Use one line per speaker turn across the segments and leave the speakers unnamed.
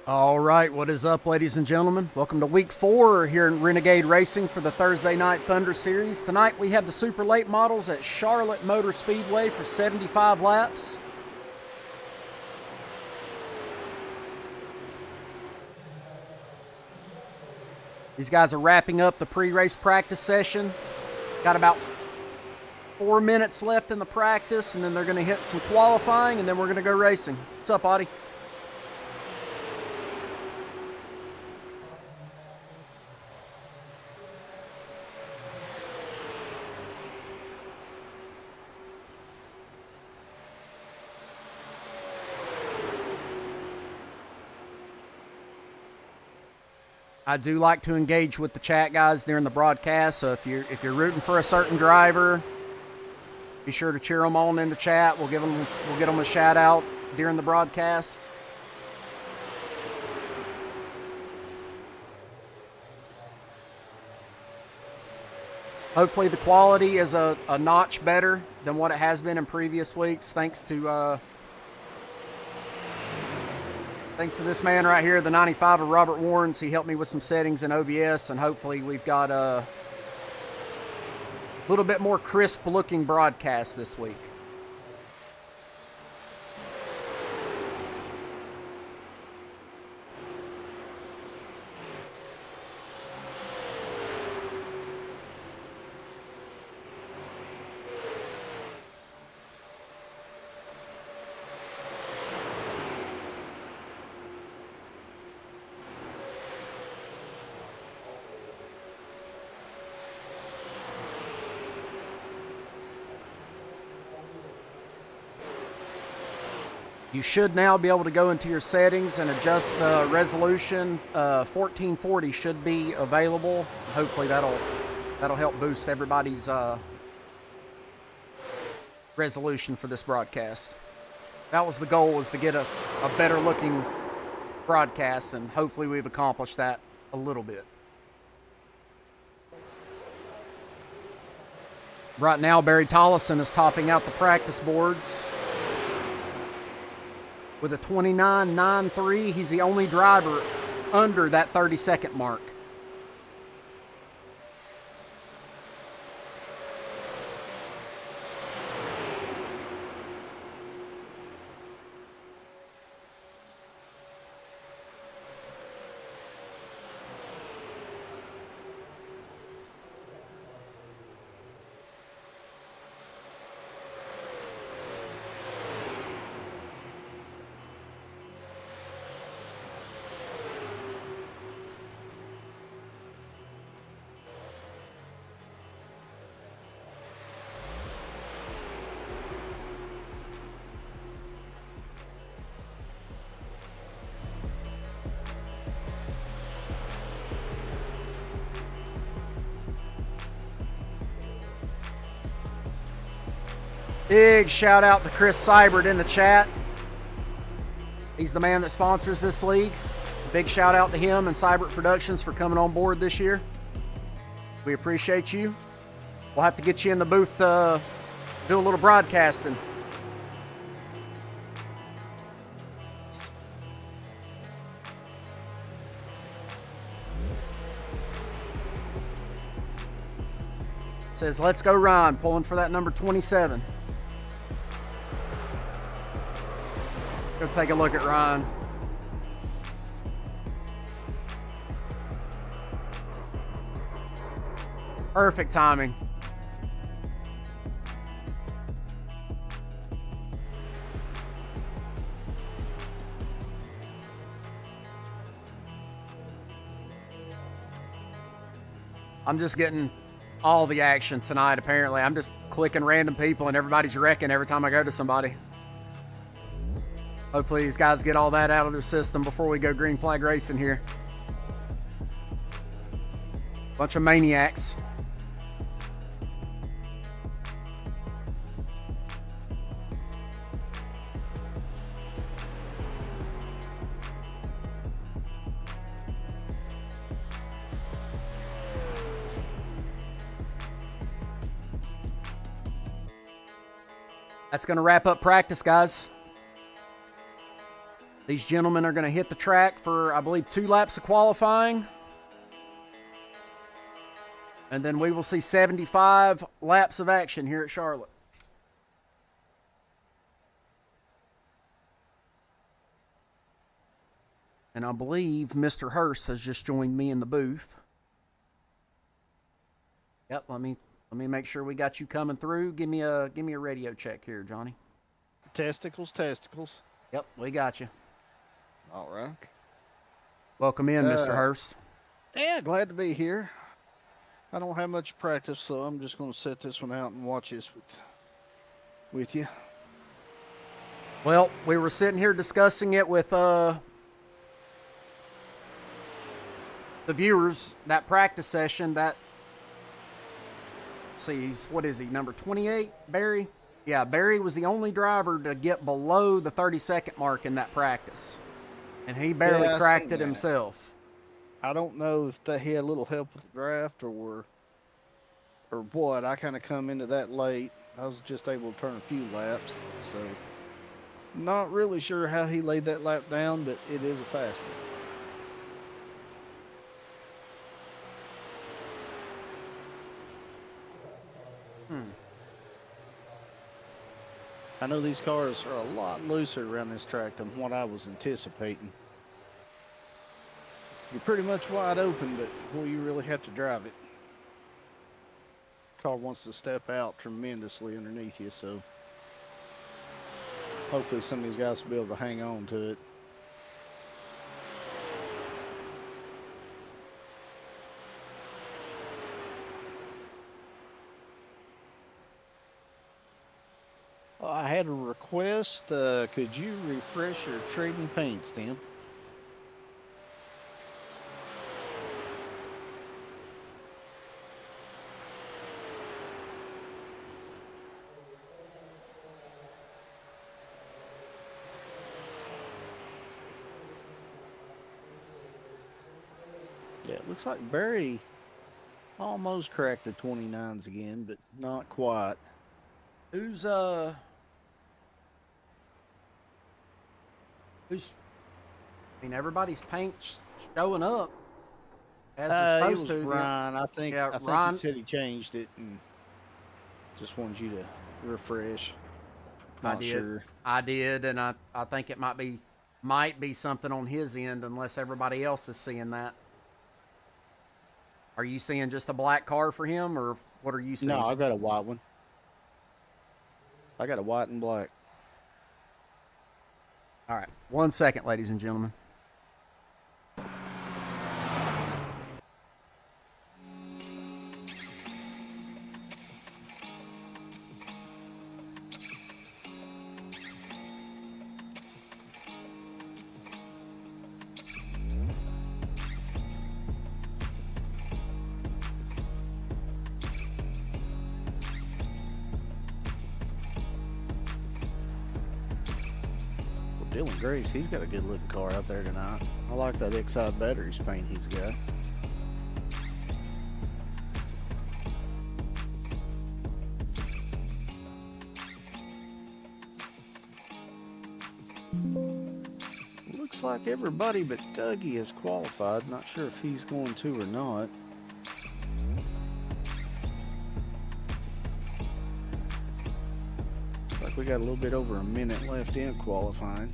All right, what is up, ladies and gentlemen? Welcome to week 4 here in Renegade Racing for the Thursday Night Thunder Series. Tonight we have the super late models at Charlotte Motor Speedway for 75 laps. These guys are wrapping up the pre-race practice session. Got about 4 minutes left in the practice, and then they're going to hit some qualifying, and then we're going to go racing. What's up, Audie? I do like to engage with the chat guys during the broadcast, so if you're rooting for a certain driver, be sure to cheer them on in the chat. We'll get them a shout out during the broadcast. Hopefully the quality is a notch better than what it has been in previous weeks, thanks to this man right here, the 95 of Robert Warrens. He helped me with some settings in OBS, and hopefully we've got a little bit more crisp looking broadcast this week. You should now be able to go into your settings and adjust the resolution. 1440 should be available. Hopefully that'll help boost everybody's resolution for this broadcast. That was the goal, was to get a better looking broadcast, and hopefully we've accomplished that a little bit. Right now, Barry Tollison is topping out the practice boards with a 29.93. He's the only driver under that 30-second mark. Big shout out to Chris Seibert in the chat. He's the man that sponsors this league. Big shout out to him and Seibert Productions for coming on board this year. We appreciate you. We'll have to get you in the booth to do a little broadcasting. Says, let's go Ryan, pulling for that number 27. Go take a look at Ryan. Perfect timing. I'm just getting all the action tonight, apparently. I'm just clicking random people and everybody's wrecking every time I go to somebody. Hopefully these guys get all that out of their system before we go green flag racing here. Bunch of maniacs. That's going to wrap up practice, guys. These gentlemen are going to hit the track for, I believe, 2 laps of qualifying. And then we will see 75 laps of action here at Charlotte. And I believe Mr. Hurst has just joined me in the booth. Yep, let me make sure we got you coming through. Give me a radio check here, Johnny.
Testicles.
Yep, we got you.
All right.
Welcome in, Mr. Hurst.
Yeah, glad to be here. I don't have much practice, so I'm just going to set this one out and watch this with you.
Well, we were sitting here discussing it with the viewers, that practice session, that, let's see, what is he, number 28, Barry? Yeah, Barry was the only driver to get below the 30-second mark in that practice. And he barely cracked it himself.
I don't know if he had a little help with the draft or what. I kind of come into that late. I was just able to turn a few laps, so not really sure how he laid that lap down, but it is a fast one. I know these cars are a lot looser around this track than what I was anticipating. You're pretty much wide open, but boy, you really have to drive it. Car wants to step out tremendously underneath you, so hopefully some of these guys will be able to hang on to it. I had a request. Could you refresh your trading paints, Tim? Yeah, it looks like Barry almost cracked the 29s again, but not quite.
I mean, everybody's paint's showing up as they're supposed to.
Ryan, I think Ryan, he said he changed it and just wanted you to refresh. Not sure.
I did, and I think it might be something on his end unless everybody else is seeing that. Are you seeing just a black car for him, or what are you seeing?
No, I've got a white one. I got a white and black.
All right. 1 second, ladies and gentlemen.
Dylan Grace, he's got a good looking car out there tonight. I like that Exide batteries paint he's got. Looks like everybody but Dougie has qualified. Not sure if he's going to or not. Looks like we got a little bit over a minute left in qualifying.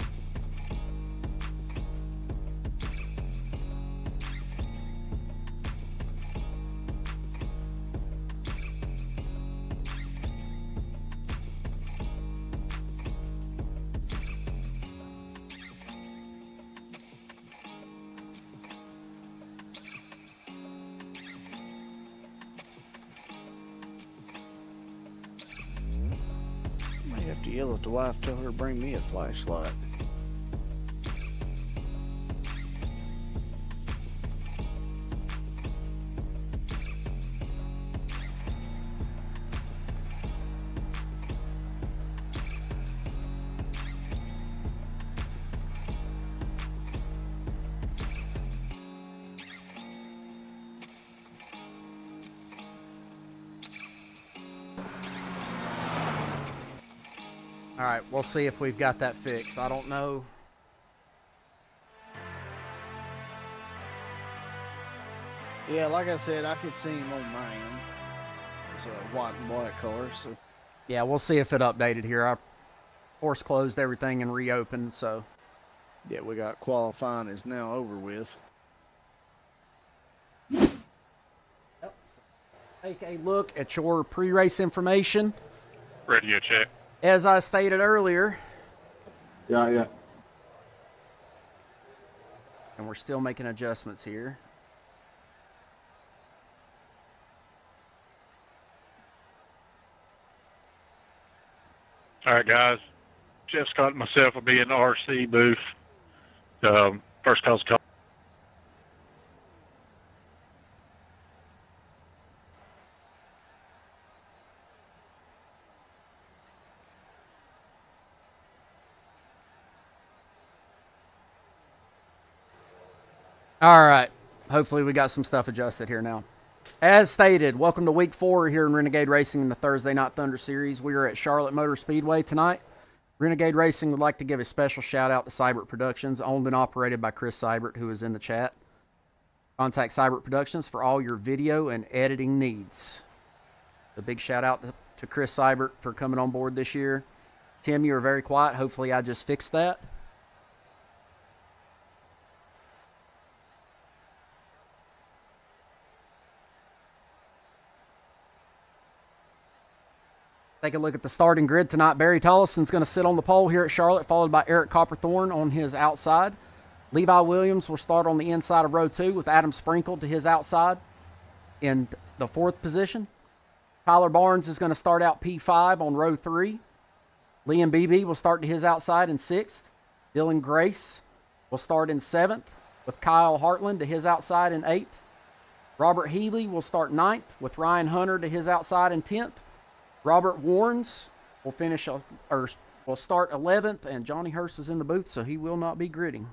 Have to yell at the wife, tell her to bring me a flashlight.
All right, we'll see if we've got that fixed. I don't know.
Yeah, like I said, I could see him on mine. It's a white and black car, so.
Yeah, we'll see if it updated here. I force closed everything and reopened, so.
Yeah, we got qualifying is now over with.
Take a look at your pre-race information.
Radio check.
As I stated earlier.
Yeah.
And we're still making adjustments here.
All right, guys. Jeff Scott and myself will be in the RC booth. First call's call.
All right. Hopefully we got some stuff adjusted here now. As stated, welcome to week 4 here in Renegade Racing in the Thursday Night Thunder Series. We are at Charlotte Motor Speedway tonight. Renegade Racing would like to give a special shout out to Seibert Productions, owned and operated by Chris Seibert, who is in the chat. Contact Seibert Productions for all your video and editing needs. A big shout out to Chris Seibert for coming on board this year. Tim, you were very quiet. Hopefully I just fixed that. Take a look at the starting grid tonight. Barry Tollison's going to sit on the pole here at Charlotte, followed by Eric Copperthorne on his outside. Levi Williams will start on the inside of row 2 with Adam Sprinkle to his outside in the 4th position. Tyler Barnes is going to start out P5 on row 3. Liam Beebe will start to his outside in 6th. Dylan Grace will start in 7th with Kyle Hartland to his outside in 8th. Robert Healy will start 9th with Ryan Hunter to his outside in 10th. Robert Warnes will will start 11th, and Johnny Hurst is in the booth, so he will not be gridding.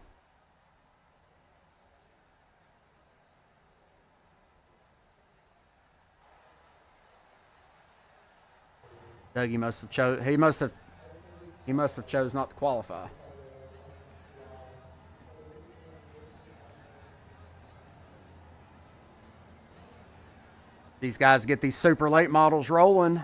Dougie must have chose. He must have chose not to qualify. These guys get these super late models rolling.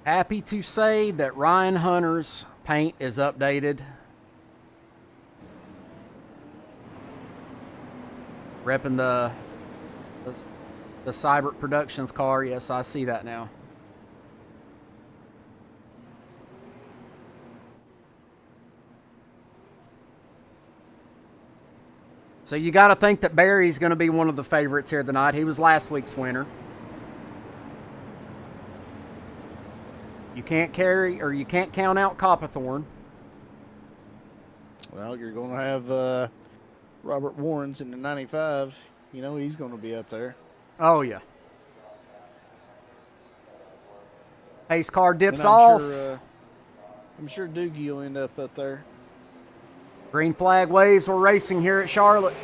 Happy to say that Ryan Hunter's paint is updated. Repping the Seibert Productions car. Yes, I see that now. So you got to think that Barry's going to be one of the favorites here tonight. He was last week's winner. You can't count out Copperthorne.
Well, you're going to have Robert Warrens in the 95. You know he's going to be up there.
Oh, yeah. Pace car dips off.
I'm sure Doogie will end up there.
Green flag waves. We're racing here at Charlotte.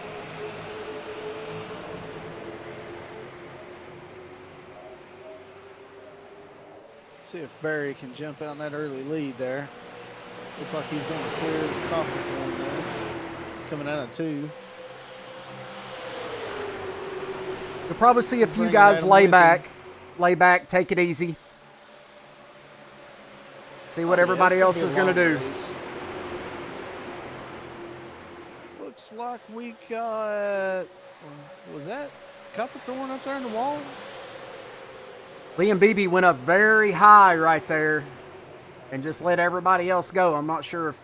See if Barry can jump out in that early lead there. Looks like he's going to clear Copperthorne there. Coming out of 2.
You'll probably see a few guys lay back, take it easy. See what everybody else is going to do.
Looks like we got, was that Copperthorne up there in the wall?
Liam Beebe went up very high right there and just let everybody else go. I'm not sure if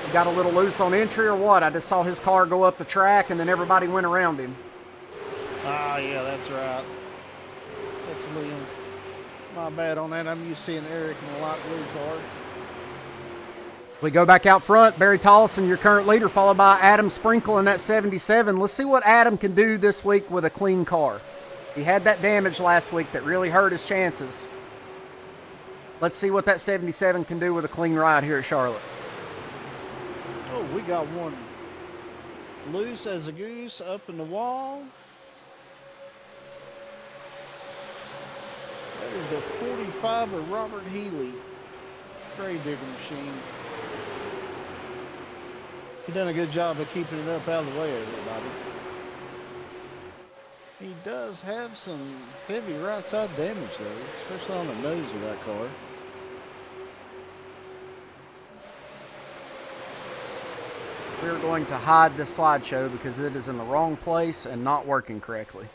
he got a little loose on entry or what. I just saw his car go up the track and then everybody went around him.
Ah, yeah, that's right. That's Liam. My bad on that. I'm used to seeing Eric in a light blue car.
We go back out front. Barry Tollison, your current leader, followed by Adam Sprinkle in that 77. Let's see what Adam can do this week with a clean car. He had that damage last week that really hurt his chances. Let's see what that 77 can do with a clean ride here at Charlotte.
Oh, we got one loose as a goose up in the wall. That is the 45 of Robert Healy. Grave digger machine. He done a good job of keeping it up out of the way, everybody. He does have some heavy right side damage though, especially on the nose of that car.
We're going to hide this slideshow because it is in the wrong place and not working correctly.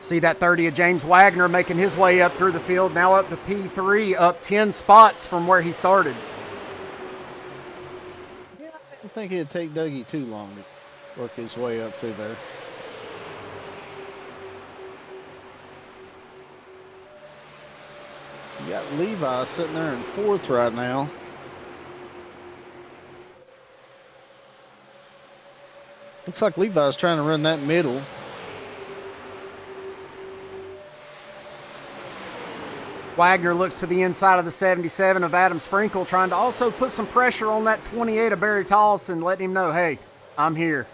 See that 30 of James Wagner making his way up through the field, now up to P3, up 10 spots from where he started.
Yeah, I didn't think it'd take Dougie too long to work his way up through there. You got Levi sitting there in 4th right now. Looks like Levi's trying to run that middle.
Wagner looks to the inside of the 77 of Adam Sprinkle, trying to also put some pressure on that 28 of Barry Tollison, letting him know, hey, I'm here.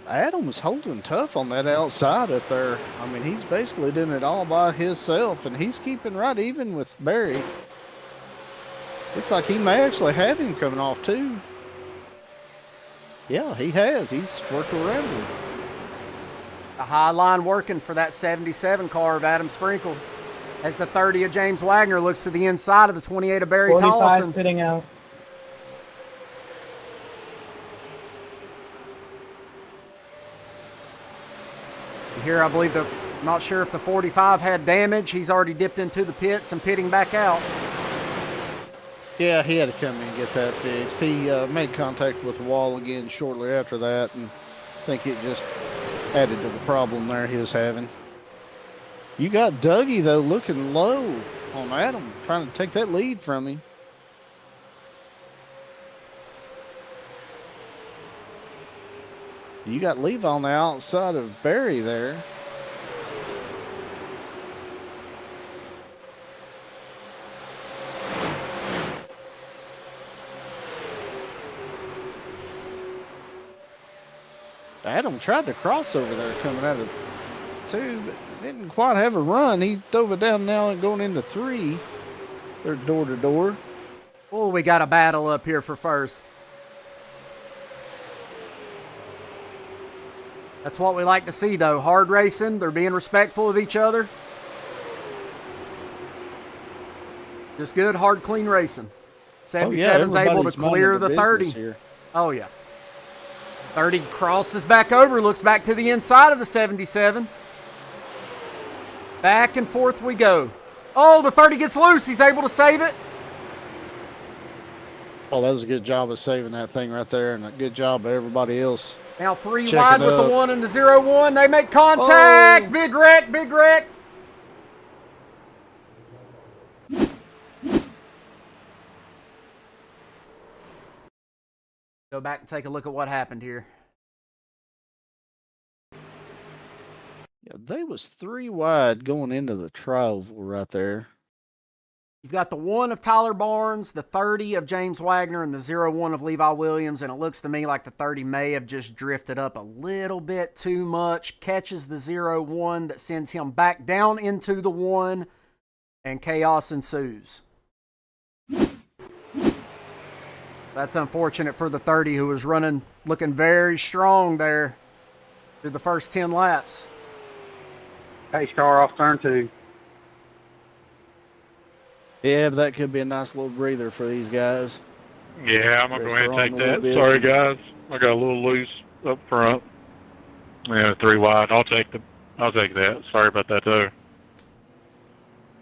Adam's holding tough on that outside up there. I mean, he's basically doing it all by himself, and he's keeping right even with Barry. Looks like he may actually have him coming off too. Yeah, he has. He's worked around him.
The high line working for that 77 car of Adam Sprinkle. As the 30 of James Wagner looks to the inside of the 28 of Barry
45
Tollison.
sitting out.
Here, I believe not sure if the 45 had damage. He's already dipped into the pits and pitting back out.
Yeah, he had to come in and get that fixed. He made contact with the wall again shortly after that, and I think it just added to the problem there he was having. You got Dougie, though, looking low on Adam, trying to take that lead from him. You got Levi on the outside of Barry there. Adam tried to cross over there coming out of 2, but didn't quite have a run. He dove it down now and going into 3. They're door to door.
Oh, we got a battle up here for first. That's what we like to see, though. Hard racing. They're being respectful of each other. Just good, hard, clean racing. 77's able to clear the 30.
Here.
Oh, yeah. 30 crosses back over, looks back to the inside of the 77. Back and forth we go. Oh, the 30 gets loose. He's able to save it.
Oh, that was a good job of saving that thing right there, and a good job of everybody else.
Now 3
Checking
wide with
up.
the 1 and the 0-1. They make contact.
Oh.
Big wreck, big wreck. Go back and take a look at what happened here.
Yeah, they was 3 wide going into the trioval right there.
You've got the 1 of Tyler Barnes, the 30 of James Wagner, and the 0-1 of Levi Williams, and it looks to me like the 30 may have just drifted up a little bit too much, catches the 0-1 that sends him back down into the 1, and chaos ensues. That's unfortunate for the 30 who was running, looking very strong there through the first 10 laps.
Pace car off turn 2.
Yeah, but that could be a nice little breather for these guys.
Yeah, I'm going to go ahead and take
Rest their own
that.
little
Sorry,
bit.
guys. I got a little loose up front. Yeah, 3 wide. I'll take that. Sorry about that, though.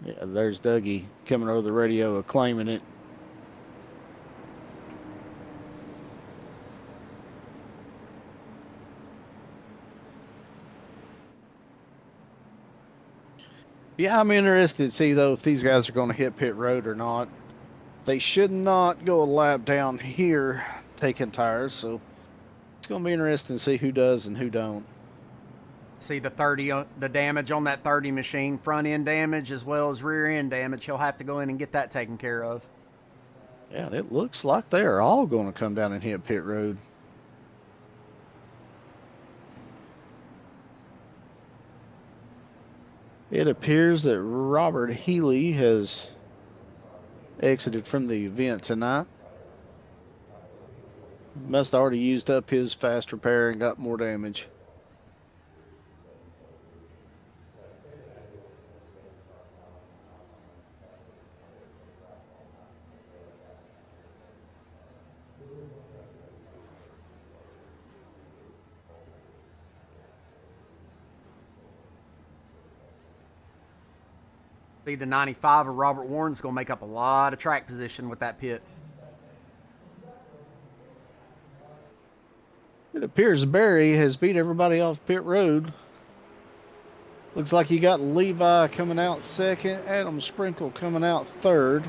Yeah, there's Dougie coming over the radio claiming it. Yeah, I'm interested to see, though, if these guys are going to hit pit road or not. They should not go a lap down here taking tires, so it's going to be interesting to see who does and who don't.
See the 30, the damage on that 30 machine, front end damage as well as rear end damage. He'll have to go in and get that taken care of.
Yeah, and it looks like they are all going to come down and hit pit road. It appears that Robert Healy has exited from the event tonight. Must have already used up his fast repair and got more damage.
See, the 95 of Robert Warren's going to make up a lot of track position with that pit.
It appears Barry has beat everybody off pit road. Looks like you got Levi coming out second, Adam Sprinkle coming out third.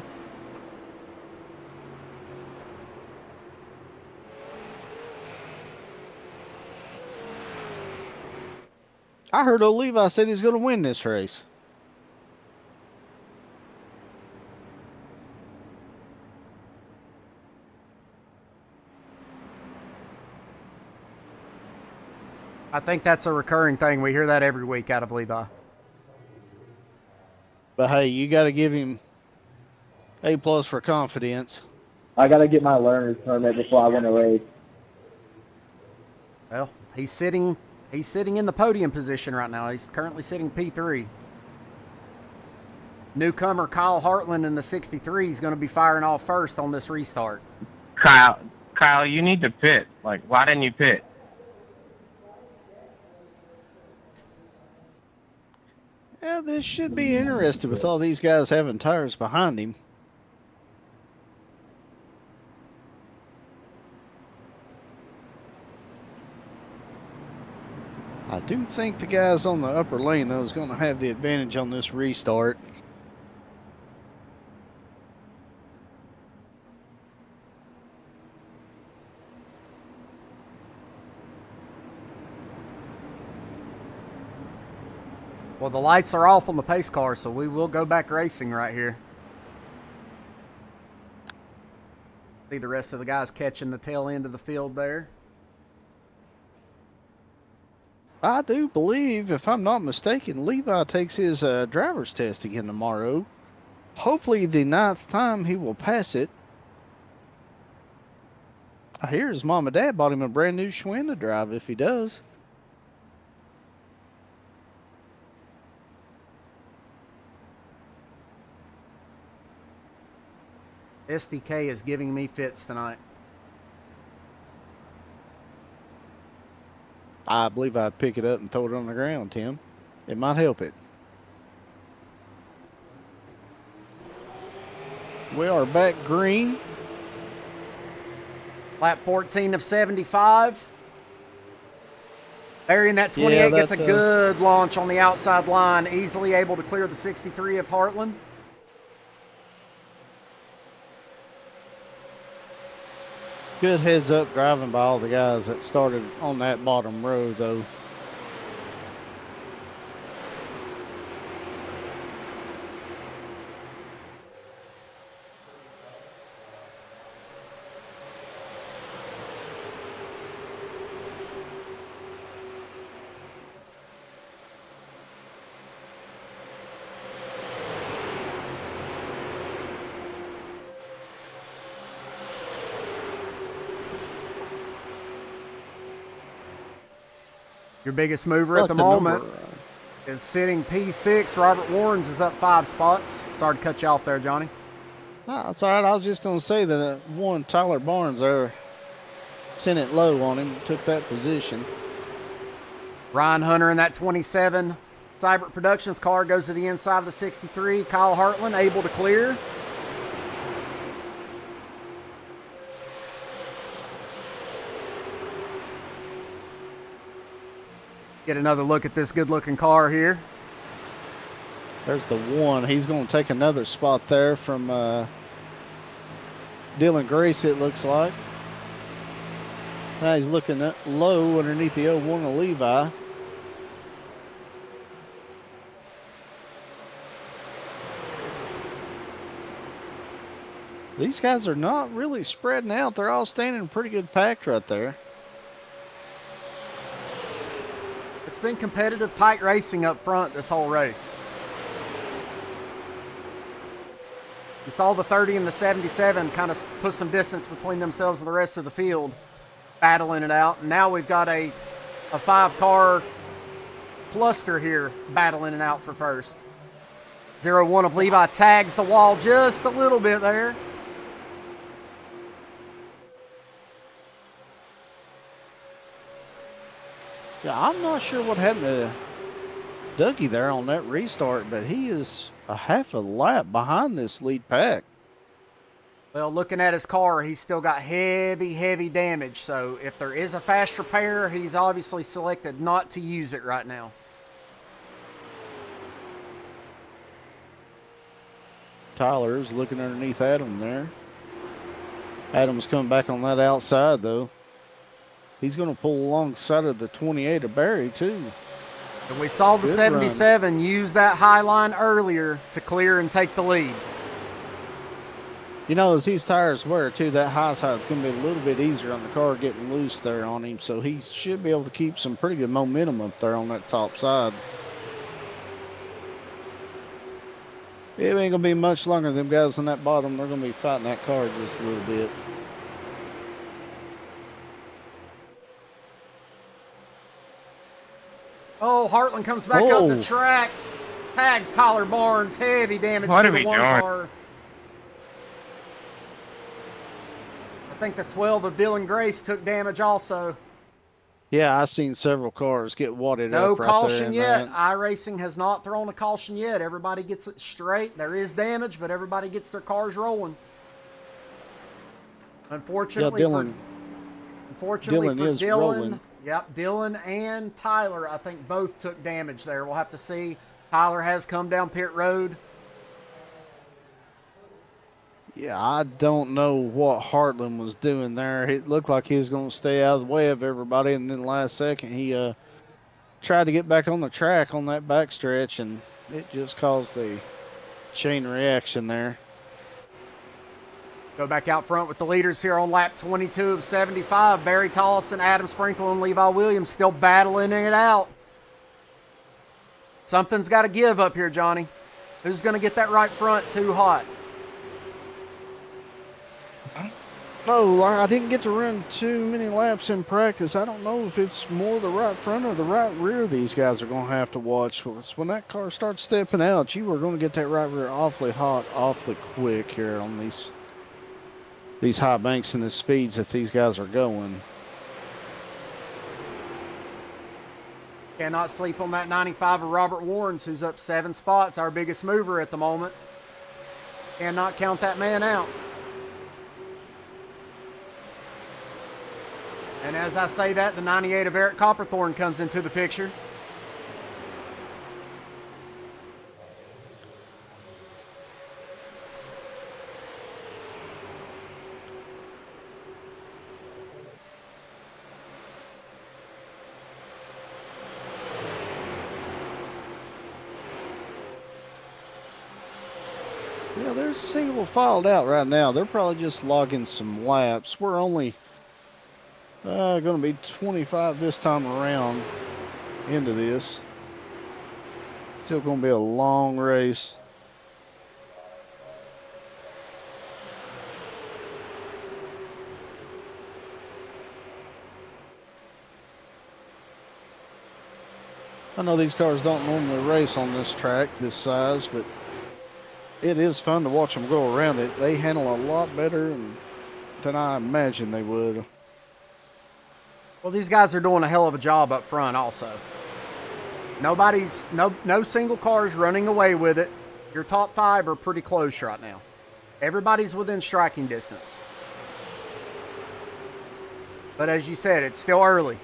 I heard old Levi said he's going to win this race.
I think that's a recurring thing. We hear that every week out of Levi.
But hey, you got to give him A+ for confidence.
I gotta get my learner's permit before I win a race.
Well, he's sitting in the podium position right now. He's currently sitting P3. Newcomer Kyle Hartland in the 63 is going to be firing off first on this restart.
Kyle, you need to pit. Like, why didn't you pit?
Yeah, this should be interesting with all these guys having tires behind him. I do think the guys on the upper lane, though, is going to have the advantage on this restart.
Well, the lights are off on the pace car, so we will go back racing right here. See the rest of the guys catching the tail end of the field there.
I do believe, if I'm not mistaken, Levi takes his driver's test again tomorrow. Hopefully the 9th time he will pass it. I hear his mom and dad bought him a brand new Schwinn to drive if he does.
SDK is giving me fits tonight.
I believe I'd pick it up and throw it on the ground, Tim. It might help it. We are back green.
Lap 14 of 75. Barry in that 28
Yeah,
gets a good launch on the outside line, easily able to clear the 63 of Hartland.
Good heads up driving by all the guys that started on that bottom row, though.
Your biggest mover at the moment is sitting P6. Robert Warrens is up 5 spots. Sorry to cut you off there, Johnny.
No, that's all right. I was just going to say that one Tyler Barnes there sent it low on him, took that position.
Ryan Hunter in that 27. Seibert Productions car goes to the inside of the 63. Kyle Hartland able to clear. Get another look at this good-looking car here.
There's the one. He's going to take another spot there from Dylan Grace, it looks like. Now he's looking at low underneath the 01 of Levi. These guys are not really spreading out. They're all standing pretty good packed right there.
It's been competitive, tight racing up front this whole race. You saw the 30 and the 77 kind of put some distance between themselves and the rest of the field, battling it out. And now we've got a 5-car cluster here battling it out for first. 01 of Levi tags the wall just a little bit there.
Yeah, I'm not sure what happened to Dougie there on that restart, but he is a half a lap behind this lead pack.
Well, looking at his car, he's still got heavy damage. So if there is a fast repair, he's obviously selected not to use it right now.
Tyler's looking underneath Adam there. Adam's coming back on that outside, though. He's going to pull alongside of the 28 of Barry, too.
And we saw the
Good
77 use that high line earlier to clear and take the lead.
You know, as these tires wear, too, that high side's going to be a little bit easier on the car getting loose there on him, so he should be able to keep some pretty good momentum up there on that top side. It ain't going to be much longer. Them guys on that bottom, they're going to be fighting that car just a little bit.
Oh, Hartland comes back up the track. Tags Tyler Barnes. Heavy damage to the one car. I think the 12 of Dylan Grace took damage also.
Yeah, I've seen several cars get wadded
No
up right
caution
there.
yet. iRacing has not thrown a caution yet. Everybody gets it straight. There is damage, but everybody gets their cars rolling. Unfortunately,
Dylan
for
is rolling.
Yep, Dylan and Tyler, I think both took damage there. We'll have to see. Tyler has come down pit road.
Yeah, I don't know what Hartland was doing there. It looked like he was going to stay out of the way of everybody, and then last second he tried to get back on the track on that backstretch, and it just caused a chain reaction there.
Go back out front with the leaders here on lap 22 of 75. Barry Tollison, Adam Sprinkle, and Levi Williams still battling it out. Something's got to give up here, Johnny. Who's going to get that right front too hot?
No, I didn't get to run too many laps in practice. I don't know if it's more the right front or the right rear these guys are going to have to watch. When that car starts stepping out, you are going to get that right rear awfully hot, awfully quick here on these high banks and the speeds that these guys are going.
Cannot sleep on that 95 of Robert Warrens, who's up 7 spots, our biggest mover at the moment. Cannot count that man out. And as I say that, the 98 of Eric Copperthorne comes into the picture.
Yeah, they're single filed out right now. They're probably just logging some laps. We're only going to be 25 this time around into this. Still going to be a long race. I know these cars don't normally race on this track this size, but it is fun to watch them go around it. They handle a lot better than I imagined they would.
Well, these guys are doing a hell of a job up front also. No single cars running away with it. Your top 5 are pretty close right now. Everybody's within striking distance. But as you said, it's still early.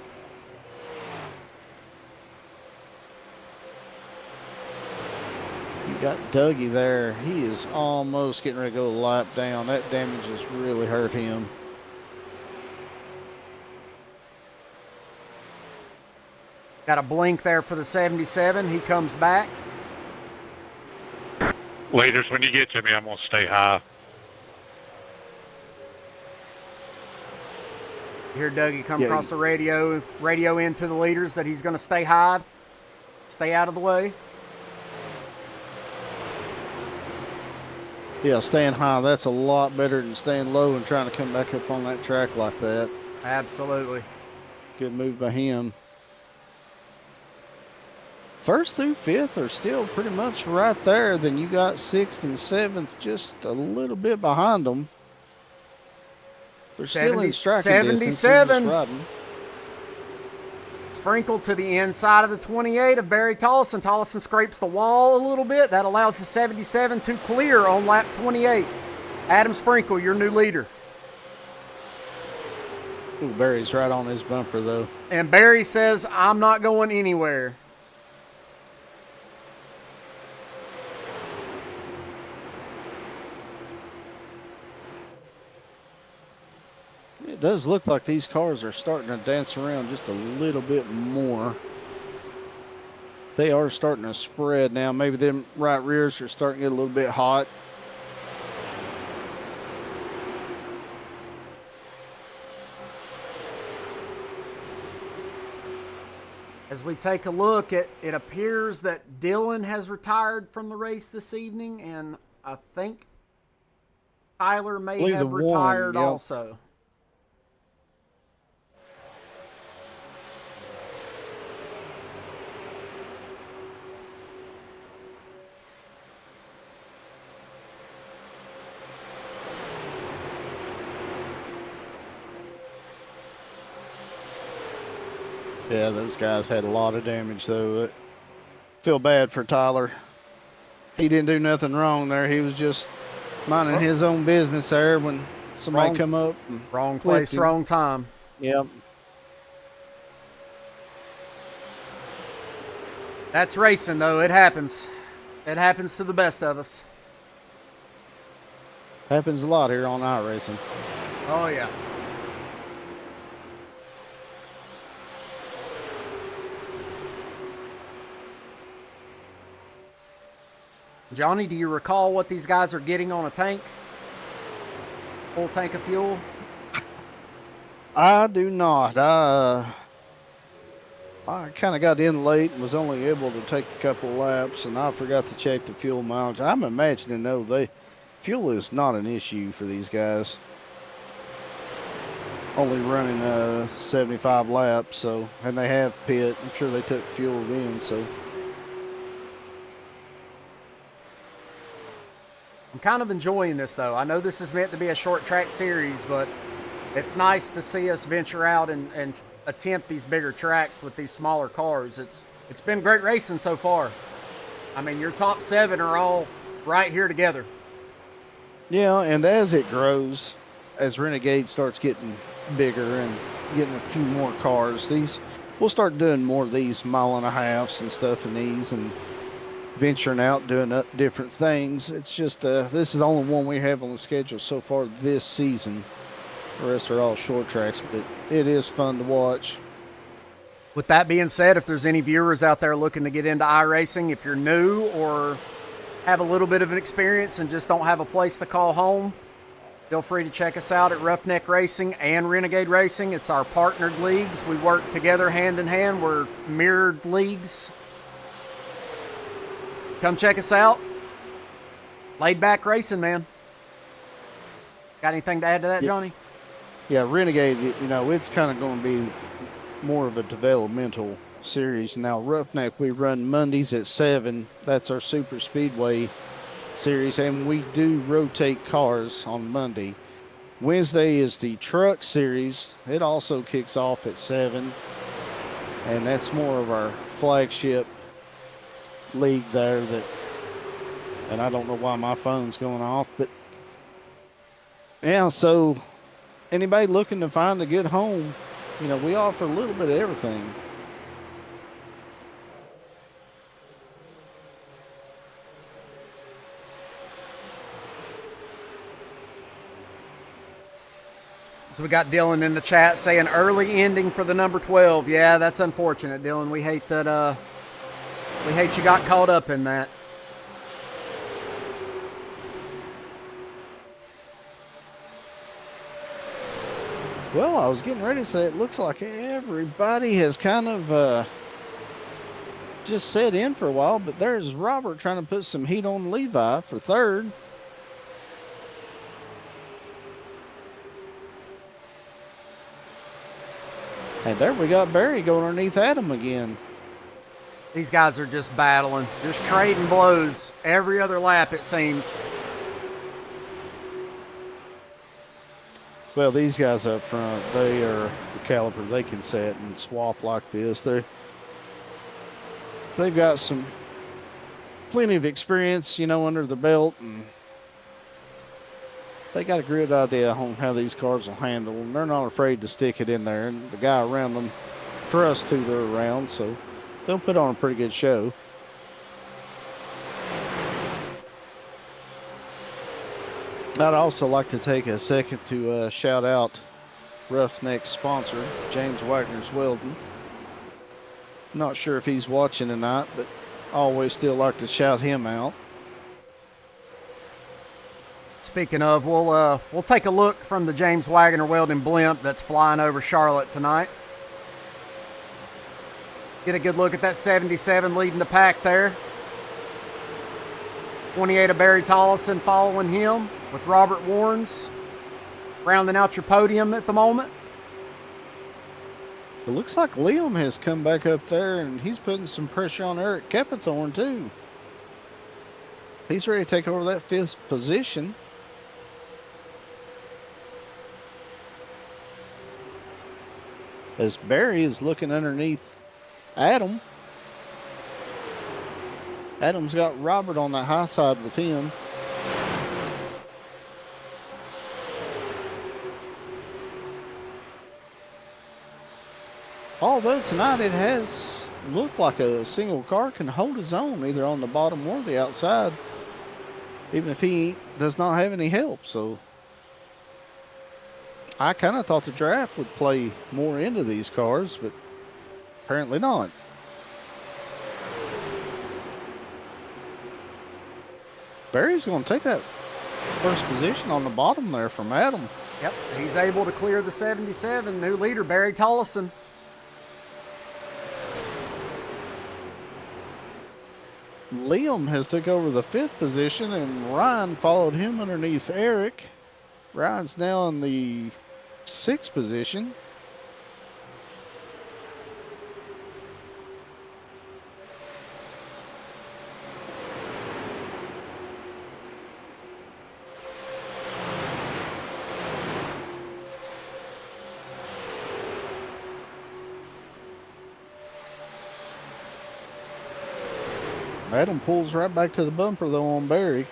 You got Dougie there. He is almost getting ready to go a lap down. That damage has really hurt him.
Got a blink there for the 77. He comes back.
Leaders, when you get to me, I'm going to stay high.
You hear Dougie come
Yeah,
across the radio into the leaders that he's going to stay high, stay out of the way.
Yeah, staying high, that's a lot better than staying low and trying to come back up on that track like that.
Absolutely.
Good move by him. First through fifth are still pretty much right there. Then you got sixth and seventh just a little bit behind them. They're still in striking distance. They're just riding.
Sprinkle to the inside of the 28 of Barry Tollison. Tollison scrapes the wall a little bit. That allows the 77 to clear on lap 28. Adam Sprinkle, your new leader.
Ooh, Barry's right on his bumper, though.
And Barry says, I'm not going anywhere.
It does look like these cars are starting to dance around just a little bit more. They are starting to spread now. Maybe them right rears are starting to get a little bit hot.
As we take a look, it appears that Dylan has retired from the race this evening, and I think Tyler may have retired also.
Yeah, those guys had a lot of damage, though. Feel bad for Tyler. He didn't do nothing wrong there. He was just minding his own business there when somebody come up. And
wrong place, wrong time.
Yep.
That's racing, though. It happens. It happens to the best of us.
Happens a lot here on iRacing.
Oh, yeah. Johnny, do you recall what these guys are getting on a tank? Full tank of fuel?
I do not. I kind of got in late and was only able to take a couple laps, and I forgot to check the fuel mileage. I'm imagining, though, fuel is not an issue for these guys. Only running 75 laps, so, and they have pit. I'm sure they took fuel then, so.
I'm kind of enjoying this, though. I know this is meant to be a short track series, but it's nice to see us venture out and attempt these bigger tracks with these smaller cars. It's been great racing so far. I mean, your top 7 are all right here together.
Yeah, and as it grows, as Renegade starts getting bigger and getting a few more cars, we'll start doing more of these 1.5 miles and stuff in these and venturing out, doing different things. It's just, this is the only one we have on the schedule so far this season. The rest are all short tracks, but it is fun to watch.
With that being said, if there's any viewers out there looking to get into iRacing, if you're new or have a little bit of an experience and just don't have a place to call home, feel free to check us out at Ruff-Neck Racing and Renegade Racing. It's our partnered leagues. We work together hand in hand. We're mirrored leagues. Come check us out. Laid back racing, man. Got anything to add to that, Johnny?
Yeah, Renegade, it's kind of going to be more of a developmental series. Now, Ruff-Neck, we run Mondays at 7. That's our super speedway series, and we do rotate cars on Monday. Wednesday is the truck series. It also kicks off at 7, and that's more of our flagship league there. And I don't know why my phone's going off, but yeah, so anybody looking to find a good home, we offer a little bit of everything.
So we got Dylan in the chat saying early ending for the number 12. Yeah, that's unfortunate, Dylan. We hate that. We hate you got caught up in that.
Well, I was getting ready to say it looks like everybody has kind of just set in for a while, but there's Robert trying to put some heat on Levi for third. And there we got Barry going underneath Adam again.
These guys are just battling, just trading blows every other lap, it seems.
Well, these guys up front, they are the caliber. They can set and swap like this. They've got plenty of experience, you know, under the belt, and they got a good idea on how these cars will handle, and they're not afraid to stick it in there. And the guy around them trusts who they're around, so they'll put on a pretty good show. I'd also like to take a second to shout out Ruff-Neck's sponsor, James Wagner's Welding. Not sure if he's watching tonight, but I always still like to shout him out.
Speaking of, we'll take a look from the James Wagner Welding blimp that's flying over Charlotte tonight. Get a good look at that 77 leading the pack there. 28 of Barry Tollison following him, with Robert Warrens rounding out your podium at the moment.
It looks like Liam has come back up there, and he's putting some pressure on Eric Kepethorne too. He's ready to take over that 5th position. As Barry is looking underneath Adam. Adam's got Robert on the high side with him. Although tonight it has looked like a single car can hold his own either on the bottom or the outside, even if he does not have any help. So I kind of thought the draft would play more into these cars, but apparently not. Barry's going to take that first position on the bottom there from Adam.
Yep, he's able to clear the 77. New leader, Barry Tollison.
Liam has took over the 5th position, and Ryan followed him underneath Eric. Ryan's now in the 6th position. Adam pulls right back to the bumper, though, on Barry.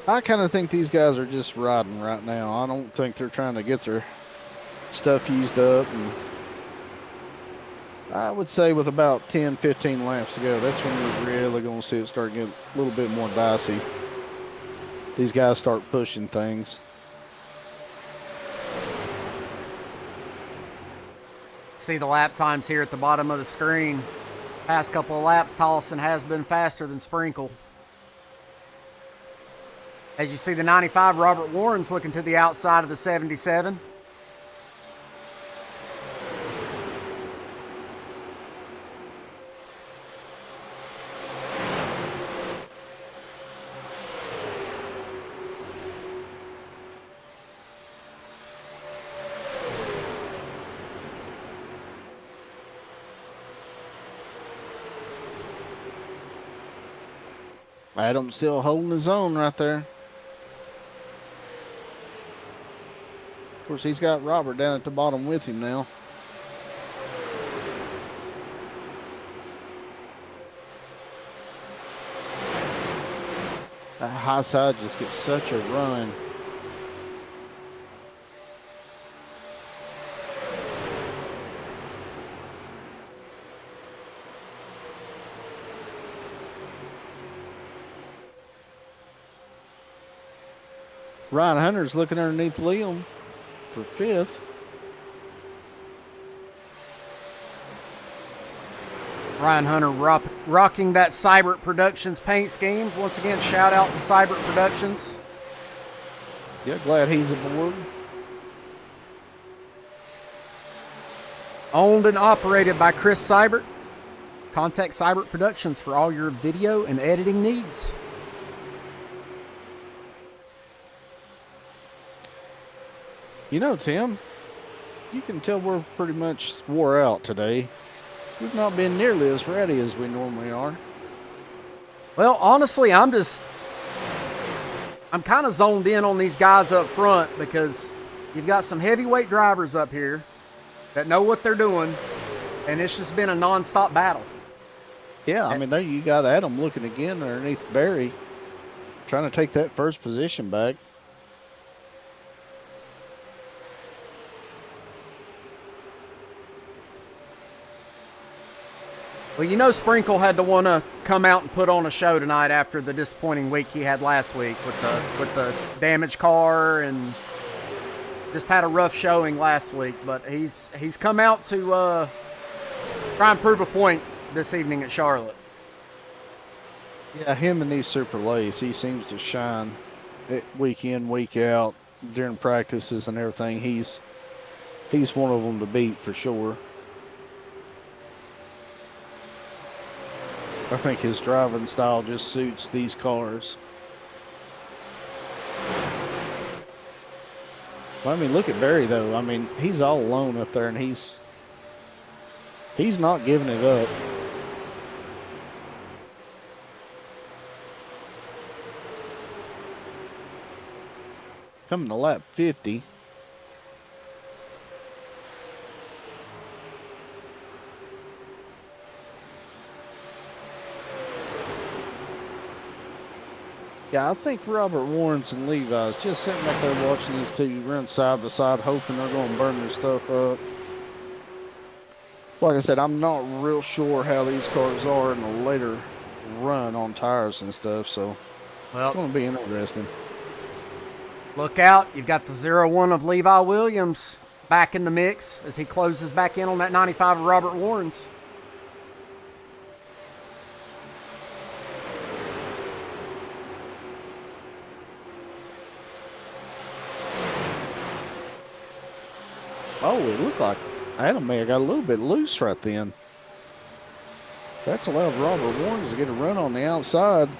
I kind of think these guys are just riding right now. I don't think they're trying to get their stuff used up. And I would say with about 10, 15 laps to go, that's when you're really going to see it start getting a little bit more dicey. These guys start pushing things.
See the lap times here at the bottom of the screen. Past couple of laps, Tollison has been faster than Sprinkle. As you see the 95, Robert Warren's looking to the outside of the 77.
Adam's still holding his own right there. Of course, he's got Robert down at the bottom with him now. That high side just gets such a run. Ryan Hunter's looking underneath Liam for 5th.
Ryan Hunter rocking that Seibert Productions paint scheme. Once again, shout out to Seibert Productions.
Yeah, glad he's aboard.
Owned and operated by Chris Seibert. Contact Seibert Productions for all your video and editing needs.
You know, Tim, you can tell we're pretty much wore out today. We've not been nearly as ready as we normally are.
Well, honestly, I'm kind of zoned in on these guys up front because you've got some heavyweight drivers up here that know what they're doing, and it's just been a nonstop battle.
Yeah, I mean, there you got Adam looking again underneath Barry, trying to take that first position back.
Well, you know Sprinkle had to want to come out and put on a show tonight after the disappointing week he had last week with the damaged car, and just had a rough showing last week. But he's come out to try and prove a point this evening at Charlotte.
Yeah, him and these super lates, he seems to shine week in, week out during practices and everything. He's one of them to beat for sure. I think his driving style just suits these cars. Well, I mean, look at Barry, though. I mean, he's all alone up there, and he's not giving it up. Coming to lap 50. Yeah, I think Robert Warren's and Levi's just sitting up there watching these two run side by side, hoping they're going to burn their stuff up. Like I said, I'm not real sure how these cars are in a later run on tires and stuff, so it's going to be interesting.
Look out. You've got the 0-1 of Levi Williams back in the mix as he closes back in on that 95 of Robert Warren's.
Oh, it looked like Adam may have got a little bit loose right then. That's allowed Robert Warren to get a run on the outside.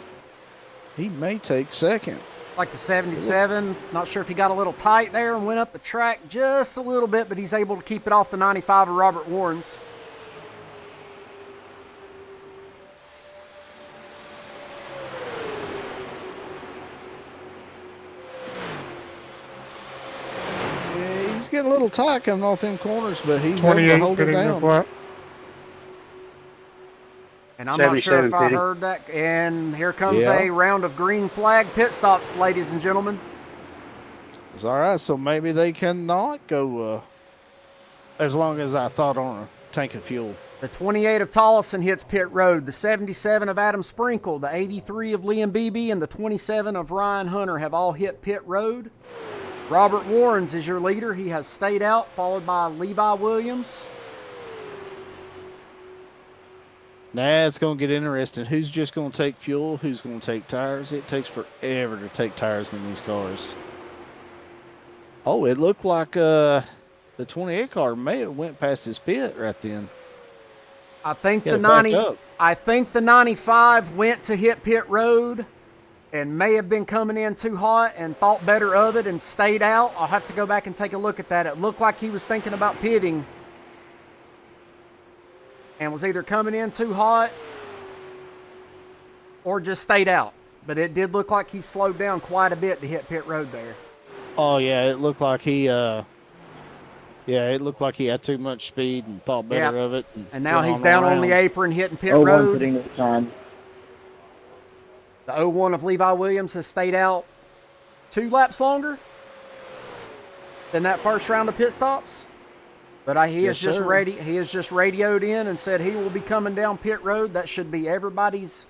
He may take second.
Like the 77, not sure if he got a little tight there and went up the track just a little bit, but he's able to keep it off the 95 of Robert Warren's.
Yeah, he's getting a little tight coming off them corners, but he's able to hold it down.
And I'm not sure if I heard that. And here comes a round of green flag pit stops, ladies and gentlemen.
It's all right, so maybe they cannot go as long as I thought on a tank of fuel.
The 28 of Tollison hits pit road. The 77 of Adam Sprinkle, the 83 of Liam Beebe, and the 27 of Ryan Hunter have all hit pit road. Robert Warren's is your leader. He has stayed out, followed by Levi Williams.
Now it's going to get interesting. Who's just going to take fuel? Who's going to take tires? It takes forever to take tires in these cars. Oh, it looked like the 28 car may have went past his pit right then.
I think the 95 went to hit pit road and may have been coming in too hot and thought better of it and stayed out. I'll have to go back and take a look at that. It looked like he was thinking about pitting and was either coming in too hot or just stayed out. But it did look like he slowed down quite a bit to hit pit road there.
Oh yeah, it looked like he it looked like he had too much speed and thought better of it.
And now he's down on the apron hitting pit
01
road.
putting the time.
The 01 of Levi Williams has stayed out 2 laps longer than that first round of pit stops. But he is just ready. He has just radioed in and said he will be coming down pit road. That should be everybody's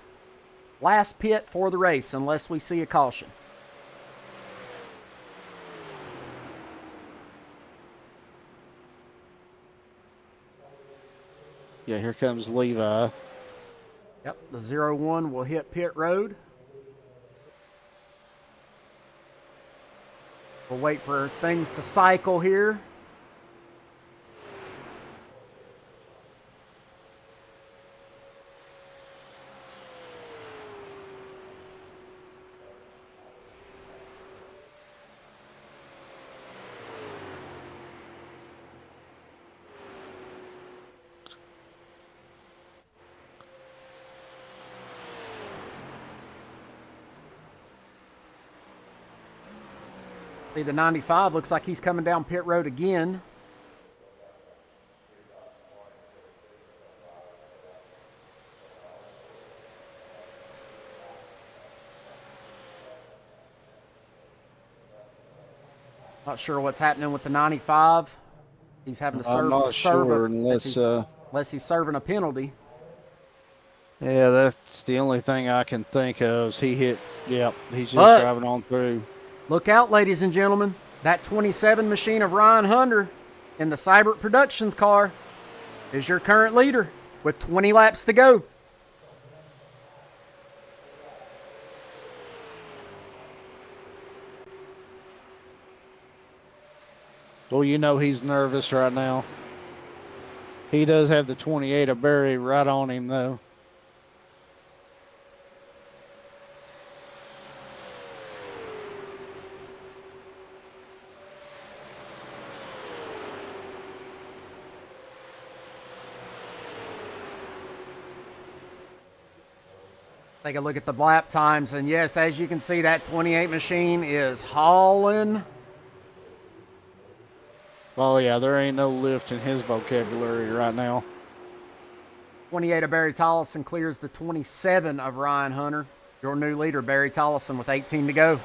last pit for the race, unless we see a caution.
Yeah, here comes Levi.
Yep, the 0-1 will hit pit road. We'll wait for things to cycle here. See, the 95 looks like he's coming down pit road again. Not sure what's happening with the 95. He's having to serve.
I'm not sure
unless he's serving a penalty.
Yeah, that's the only thing I can think of. Is he hit? Yep, he's just driving on through.
Look out, ladies and gentlemen. That 27 machine of Ryan Hunter in the Seibert Productions car is your current leader with 20 laps to go.
Well, you know he's nervous right now. He does have the 28 of Barry right on him, though.
Take a look at the lap times, and yes, as you can see, that 28 machine is hauling.
Oh, yeah, there ain't no lift in his vocabulary right now.
28 of Barry Tollison clears the 27 of Ryan Hunter. Your new leader, Barry Tollison, with 18 to go.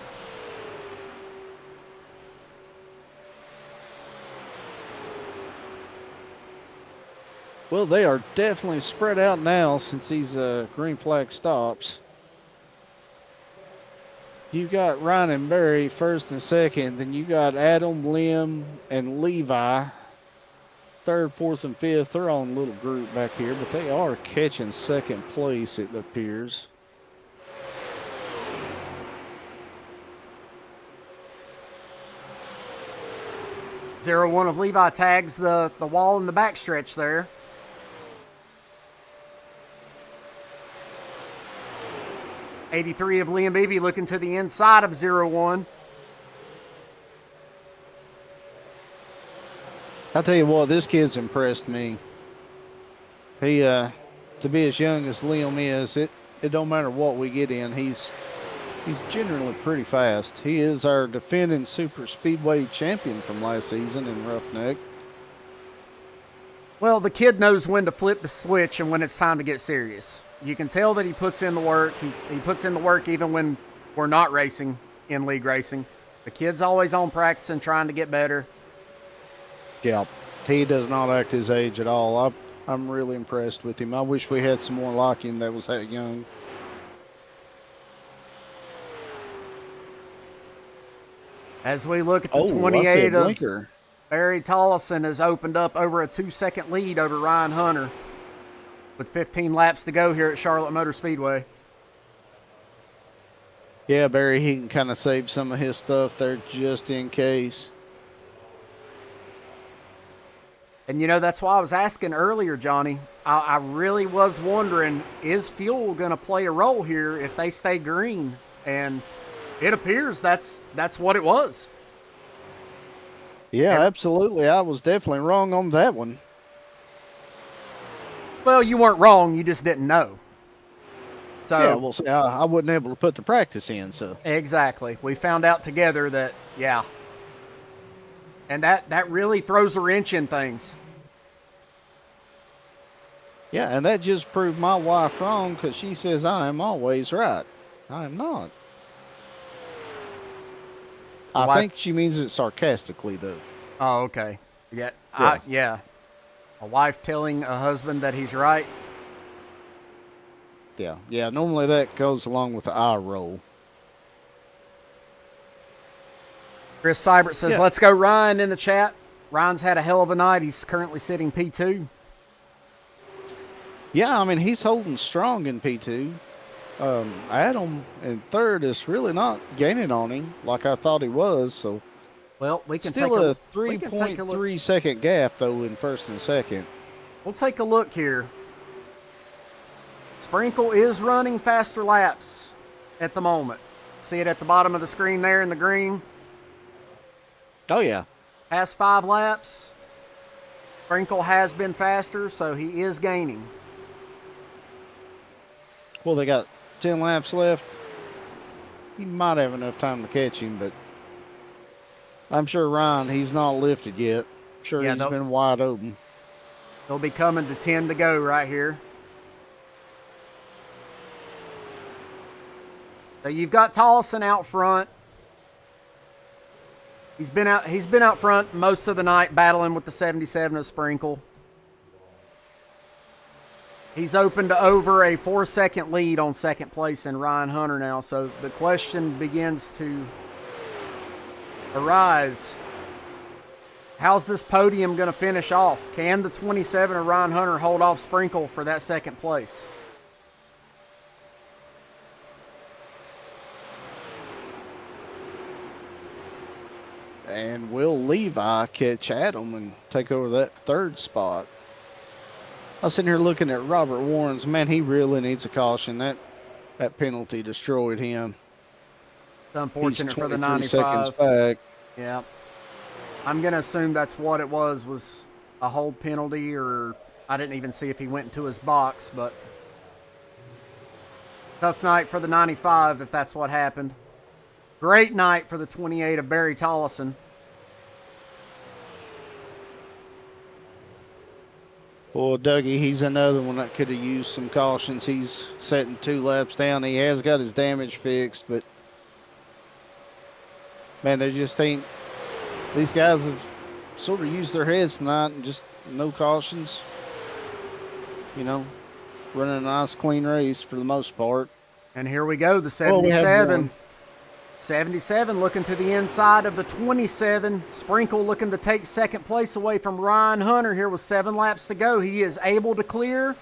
Well, they are definitely spread out now since these green flag stops. You got Ryan and Barry first and second. Then you got Adam, Liam, and Levi. Third, fourth, and fifth. They're on a little group back here, but they are catching second place, it appears.
Zero one of Levi tags the wall in the backstretch there. '83 of Liam Beebe looking to the inside of 0-1.
I'll tell you what, this kid's impressed me. He, to be as young as Liam is, it don't matter what we get in. He's generally pretty fast. He is our defending super speedway champion from last season in Ruff-Neck.
Well, the kid knows when to flip the switch and when it's time to get serious. You can tell that he puts in the work. He puts in the work even when we're not racing in league racing. The kid's always on practicing, trying to get better.
Yeah, he does not act his age at all. I'm really impressed with him. I wish we had some more like him that was that young.
As we look at the 28 of Barry Tollison has opened up over a 2-second lead over Ryan Hunter with 15 laps to go here at Charlotte Motor Speedway.
Yeah, Barry, he can kind of save some of his stuff there just in case.
And, you know, that's why I was asking earlier, Johnny. I really was wondering, is fuel going to play a role here if they stay green? And it appears that's what it was.
Yeah, absolutely. I was definitely wrong on that one.
Well, you weren't wrong. You just didn't know. So,
yeah, well, see, I wasn't able to put the practice in, so.
Exactly. We found out together that, yeah. And that really throws a wrench in things.
Yeah, and that just proved my wife wrong because she says I am always right. I am not. I think she means it sarcastically, though.
Oh, okay. Yeah.
Yeah.
A wife telling a husband that he's right.
Yeah. Normally that goes along with the eye roll.
Chris Seibert says, let's go Ryan in the chat. Ryan's had a hell of a night. He's currently sitting P2.
Yeah, I mean, he's holding strong in P2. Adam in third is really not gaining on him like I thought he was. So
Well, we can
still
take
a
we can take a look.
3.3 second gap though in first and second.
We'll take a look here. Sprinkle is running faster laps at the moment. See it at the bottom of the screen there in the green.
Oh yeah.
Past 5 laps. Sprinkle has been faster, so he is gaining.
Well, they got 10 laps left. He might have enough time to catch him, but I'm sure Ryan, he's not lifted yet. I'm sure
Yeah,
he's been wide open.
They'll be coming to 10 to go right here. So you've got Tollison out front. He's been out front most of the night battling with the 77 of Sprinkle. He's open to over a 4-second lead on second place in Ryan Hunter now. So the question begins to arise. How's this podium going to finish off? Can the 27 of Ryan Hunter hold off Sprinkle for that second place?
And will Levi catch Adam and take over that third spot? I was sitting here looking at Robert Warren's. Man, he really needs a caution. That penalty destroyed him.
It's unfortunate for the
23
95.
seconds back.
Yeah. I'm going to assume that's what it was a hold penalty, or I didn't even see if he went into his box, but tough night for the 95 if that's what happened. Great night for the 28 of Barry Tollison.
Well, Dougie, he's another one that could have used some cautions. He's setting 2 laps down. He has got his damage fixed, but man, they just ain't. These guys have sort of used their heads tonight and just no cautions. You know, running a nice clean race for the most part.
And here we go, the
Well, we have
77.
one.
77 looking to the inside of the 27. Sprinkle looking to take second place away from Ryan Hunter here with 7 laps to go. He is able to clear.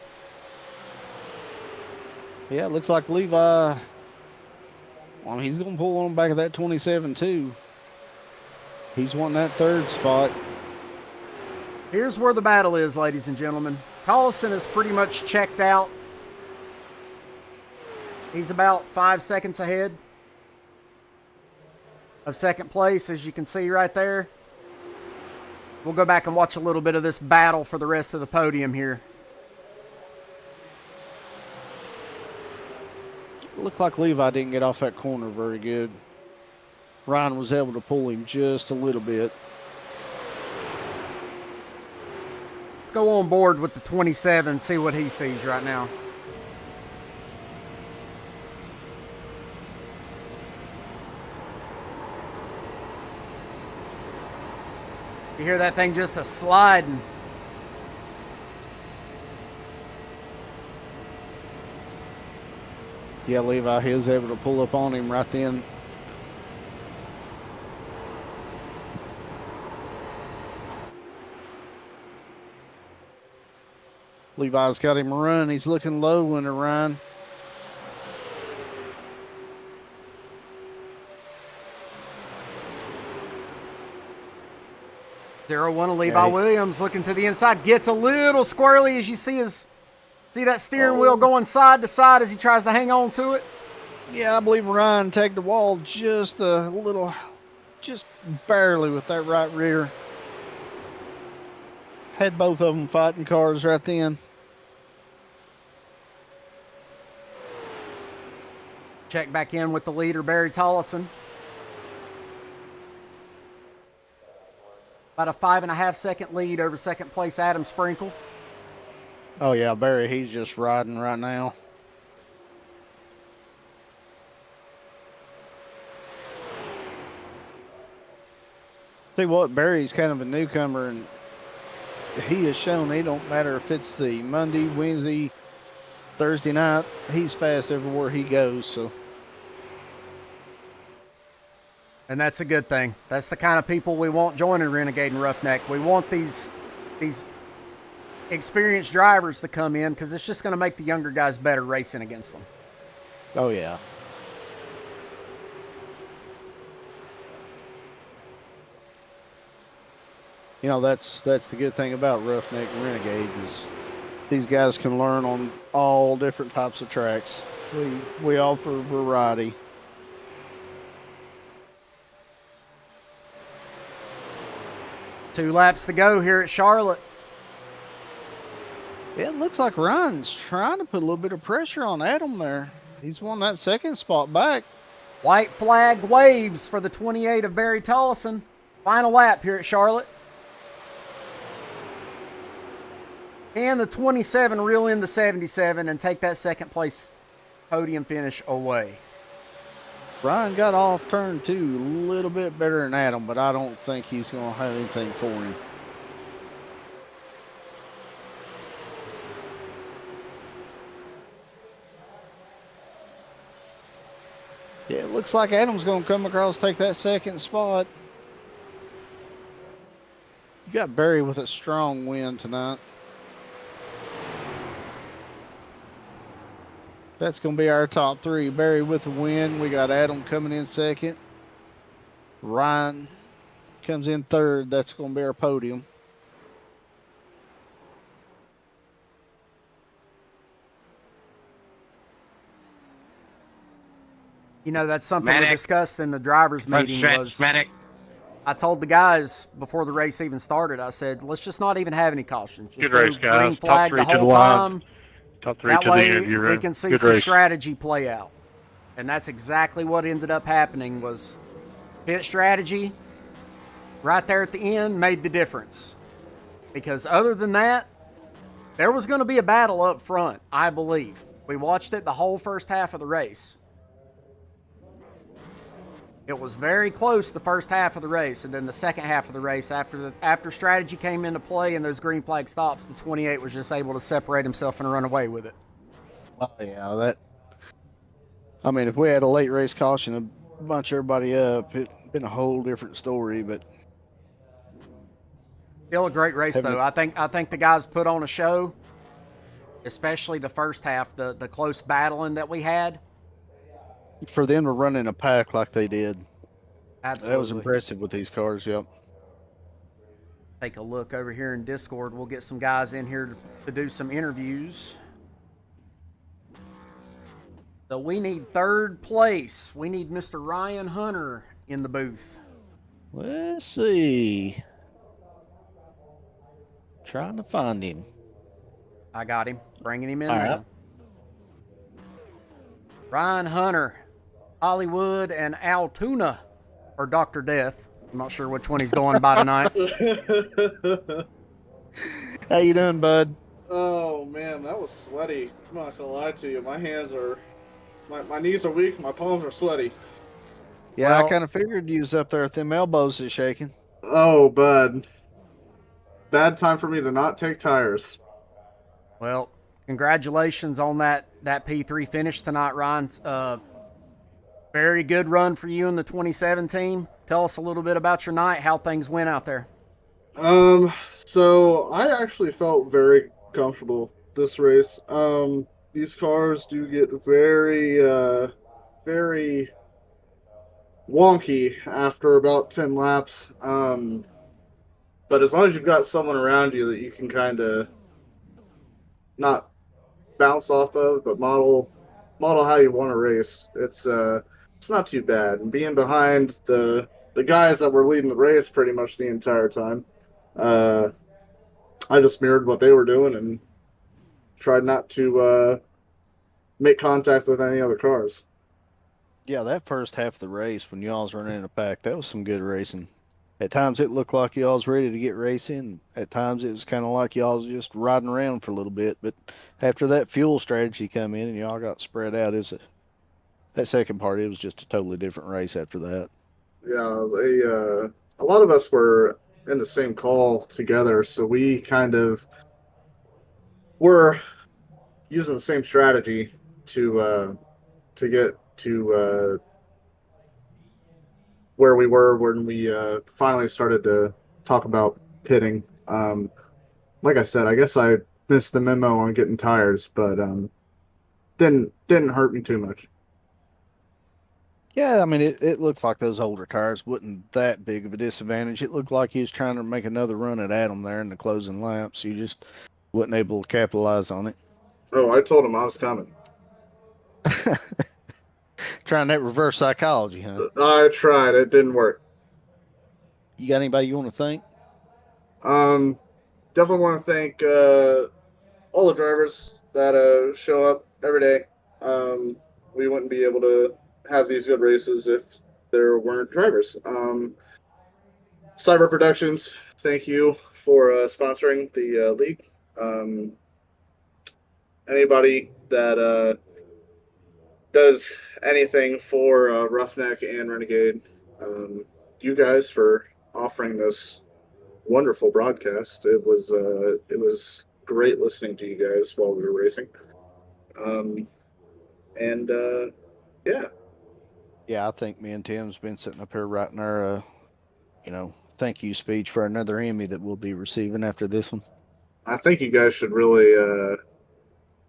Yeah, it looks like Levi, well, he's going to pull on the back of that 27 too. He's wanting that third spot.
Here's where the battle is, ladies and gentlemen. Collison is pretty much checked out. He's about 5 seconds ahead of second place, as you can see right there. We'll go back and watch a little bit of this battle for the rest of the podium here.
It looked like Levi didn't get off that corner very good. Ryan was able to pull him just a little bit.
Let's go on board with the 27, see what he sees right now. You hear that thing just a sliding.
Yeah, Levi is able to pull up on him right then. Levi's got him a run. He's looking low in the run.
Zero one of Levi Williams looking to the inside. Gets a little squirrely as you see that steering wheel going side to side as he tries to hang on to it.
Yeah, I believe Ryan tagged the wall just a little, just barely with that right rear. Had both of them fighting cars right then.
Check back in with the leader, Barry Tollison. About a 5.5 second lead over second place Adam Sprinkle.
Oh yeah, Barry, he's just riding right now. See what, Barry's kind of a newcomer, and he has shown it don't matter if it's the Monday, Wednesday, Thursday night, he's fast everywhere he goes. So,
and that's a good thing. That's the kind of people we want joining Renegade and Ruff-Neck. We want these experienced drivers to come in because it's just going to make the younger guys better racing against them.
Oh, yeah. You know, that's the good thing about Ruff-Neck and Renegade is these guys can learn on all different types of tracks. We offer variety.
Two laps to go here at Charlotte.
It looks like Ryan's trying to put a little bit of pressure on Adam there. He's won that second spot back.
White flag waves for the 28 of Barry Tollison. Final lap here at Charlotte. And the 27 reel in the 77 and take that second place podium finish away.
Ryan got off turn 2 a little bit better than Adam, but I don't think he's going to have anything for him. Yeah, it looks like Adam's going to come across, take that second spot. You got Barry with a strong win tonight. That's going to be our top 3. Barry with the win. We got Adam coming in second. Ryan comes in third. That's going to be our podium.
You know, that's something we discussed in the drivers' meeting. I told the guys before the race even started, I said, let's just not even have any cautions. Just
Good race, guys.
green flag the whole time.
Top 3
That
to the
way
interview room.
we can see
Good
some
race.
strategy play out. And that's exactly what ended up happening was pit strategy right there at the end made the difference. Because other than that, there was going to be a battle up front, I believe. We watched it the whole first half of the race. It was very close the first half of the race, and then the second half of the race, after strategy came into play and those green flag stops, the 28 was just able to separate himself and run away with it.
Oh, yeah. I mean, if we had a late race caution and bunch everybody up, it'd been a whole different story, but...
Still a great race, though. I think the guys put on a show, especially the first half, the close battling that we had.
For them to run in a pack like they did.
Absolutely.
That was impressive with these cars, yep.
Take a look over here in Discord. We'll get some guys in here to do some interviews. So we need third place. We need Mr. Ryan Hunter in the booth.
Let's see. Trying to find him.
I got him. Bringing him in
All
now.
right.
Ryan Hunter, Hollywood, and Altoona, or Dr. Death. I'm not sure which one he's going by tonight.
How you doing, bud?
Oh man, that was sweaty. I'm not gonna lie to you. My hands are, my knees are weak. My palms are sweaty.
Yeah,
Well,
I kind of figured you was up there with them elbows is shaking.
Oh, bud. Bad time for me to not take tires.
Well, congratulations on that P3 finish tonight, Ryan. Very good run for you in the 2017. Tell us a little bit about your night, how things went out there.
So I actually felt very comfortable this race. These cars do get very, very wonky after about 10 laps. But as long as you've got someone around you that you can kind of not bounce off of, but model how you want to race, it's not too bad. And being behind the guys that were leading the race pretty much the entire time, I just mirrored what they were doing and tried not to make contact with any other cars.
Yeah, that first half of the race when y'all was running in a pack, that was some good racing. At times it looked like y'all was ready to get racing. At times it was kind of like y'all was just riding around for a little bit. But after that fuel strategy come in and y'all got spread out, that second part, it was just a totally different race after that.
Yeah, a lot of us were in the same call together, so we kind of were using the same strategy to get to where we were when we finally started to talk about pitting. like I said, I guess I missed the memo on getting tires, but didn't hurt me too much.
Yeah, I mean, it looked like those older tires wasn't that big of a disadvantage. It looked like he was trying to make another run at Adam there in the closing laps. You just wasn't able to capitalize on it.
Oh, I told him I was coming.
Trying that reverse psychology, huh?
I tried. It didn't work.
You got anybody you want to thank?
Definitely want to thank all the drivers that show up every day. We wouldn't be able to have these good races if there weren't drivers. Cyber Productions, thank you for sponsoring the league. Anybody that does anything for Roughneck and Renegade, you guys for offering this wonderful broadcast. It was great listening to you guys while we were racing. And yeah,
Yeah, I think me and Tim's been sitting up here writing our, thank you speech for another Emmy that we'll be receiving after this one.
I think you guys should really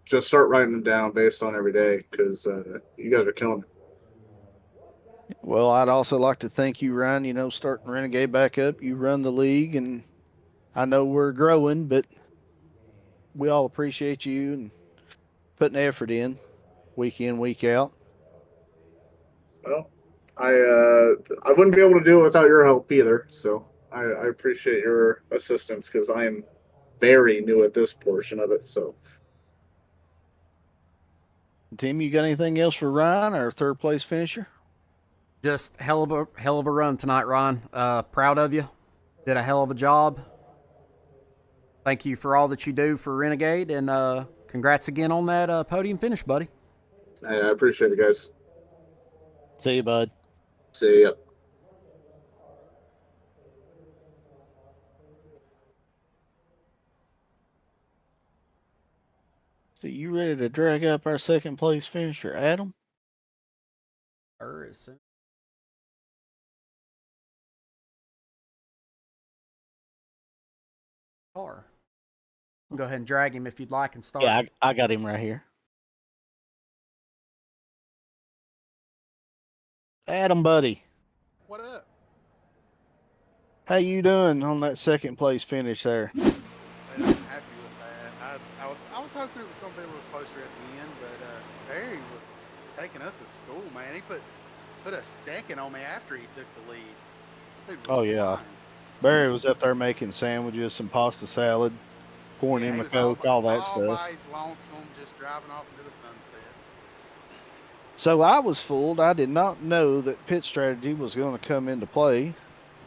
just start writing them down based on every day because you guys are killing it.
Well, I'd also like to thank you, Ryan. Starting Renegade back up, you run the league, and I know we're growing, but we all appreciate you and putting the effort in, week out.
Well, I wouldn't be able to do it without your help either. So I appreciate your assistance because I am very new at this portion of it. So
Tim, you got anything else for Ryan, our third place finisher?
Just hell of a run tonight, Ron. Proud of you. Did a hell of a job. Thank you for all that you do for Renegade, and congrats again on that podium finish, buddy.
hey, I appreciate it, guys.
See you, bud.
See ya.
So you ready to drag up our second place finisher, Adam?
Car. Go ahead and drag him if you'd like and start.
Yeah, I got him right here. Adam, buddy.
What up?
How you doing on that second place finish there?
Man, I'm happy with that. I was hoping it was going to be a little closer at the end, but Barry was taking us to school, man. He put a second on me after he took the lead. Dude was
yeah.
flying.
Barry was up there making sandwiches, some pasta salad, pouring
Yeah,
him
he
a
was
Coke, all that
all
stuff.
by his lonesome, just driving off into the sunset.
So I was fooled. I did not know that pit strategy was going to come into play.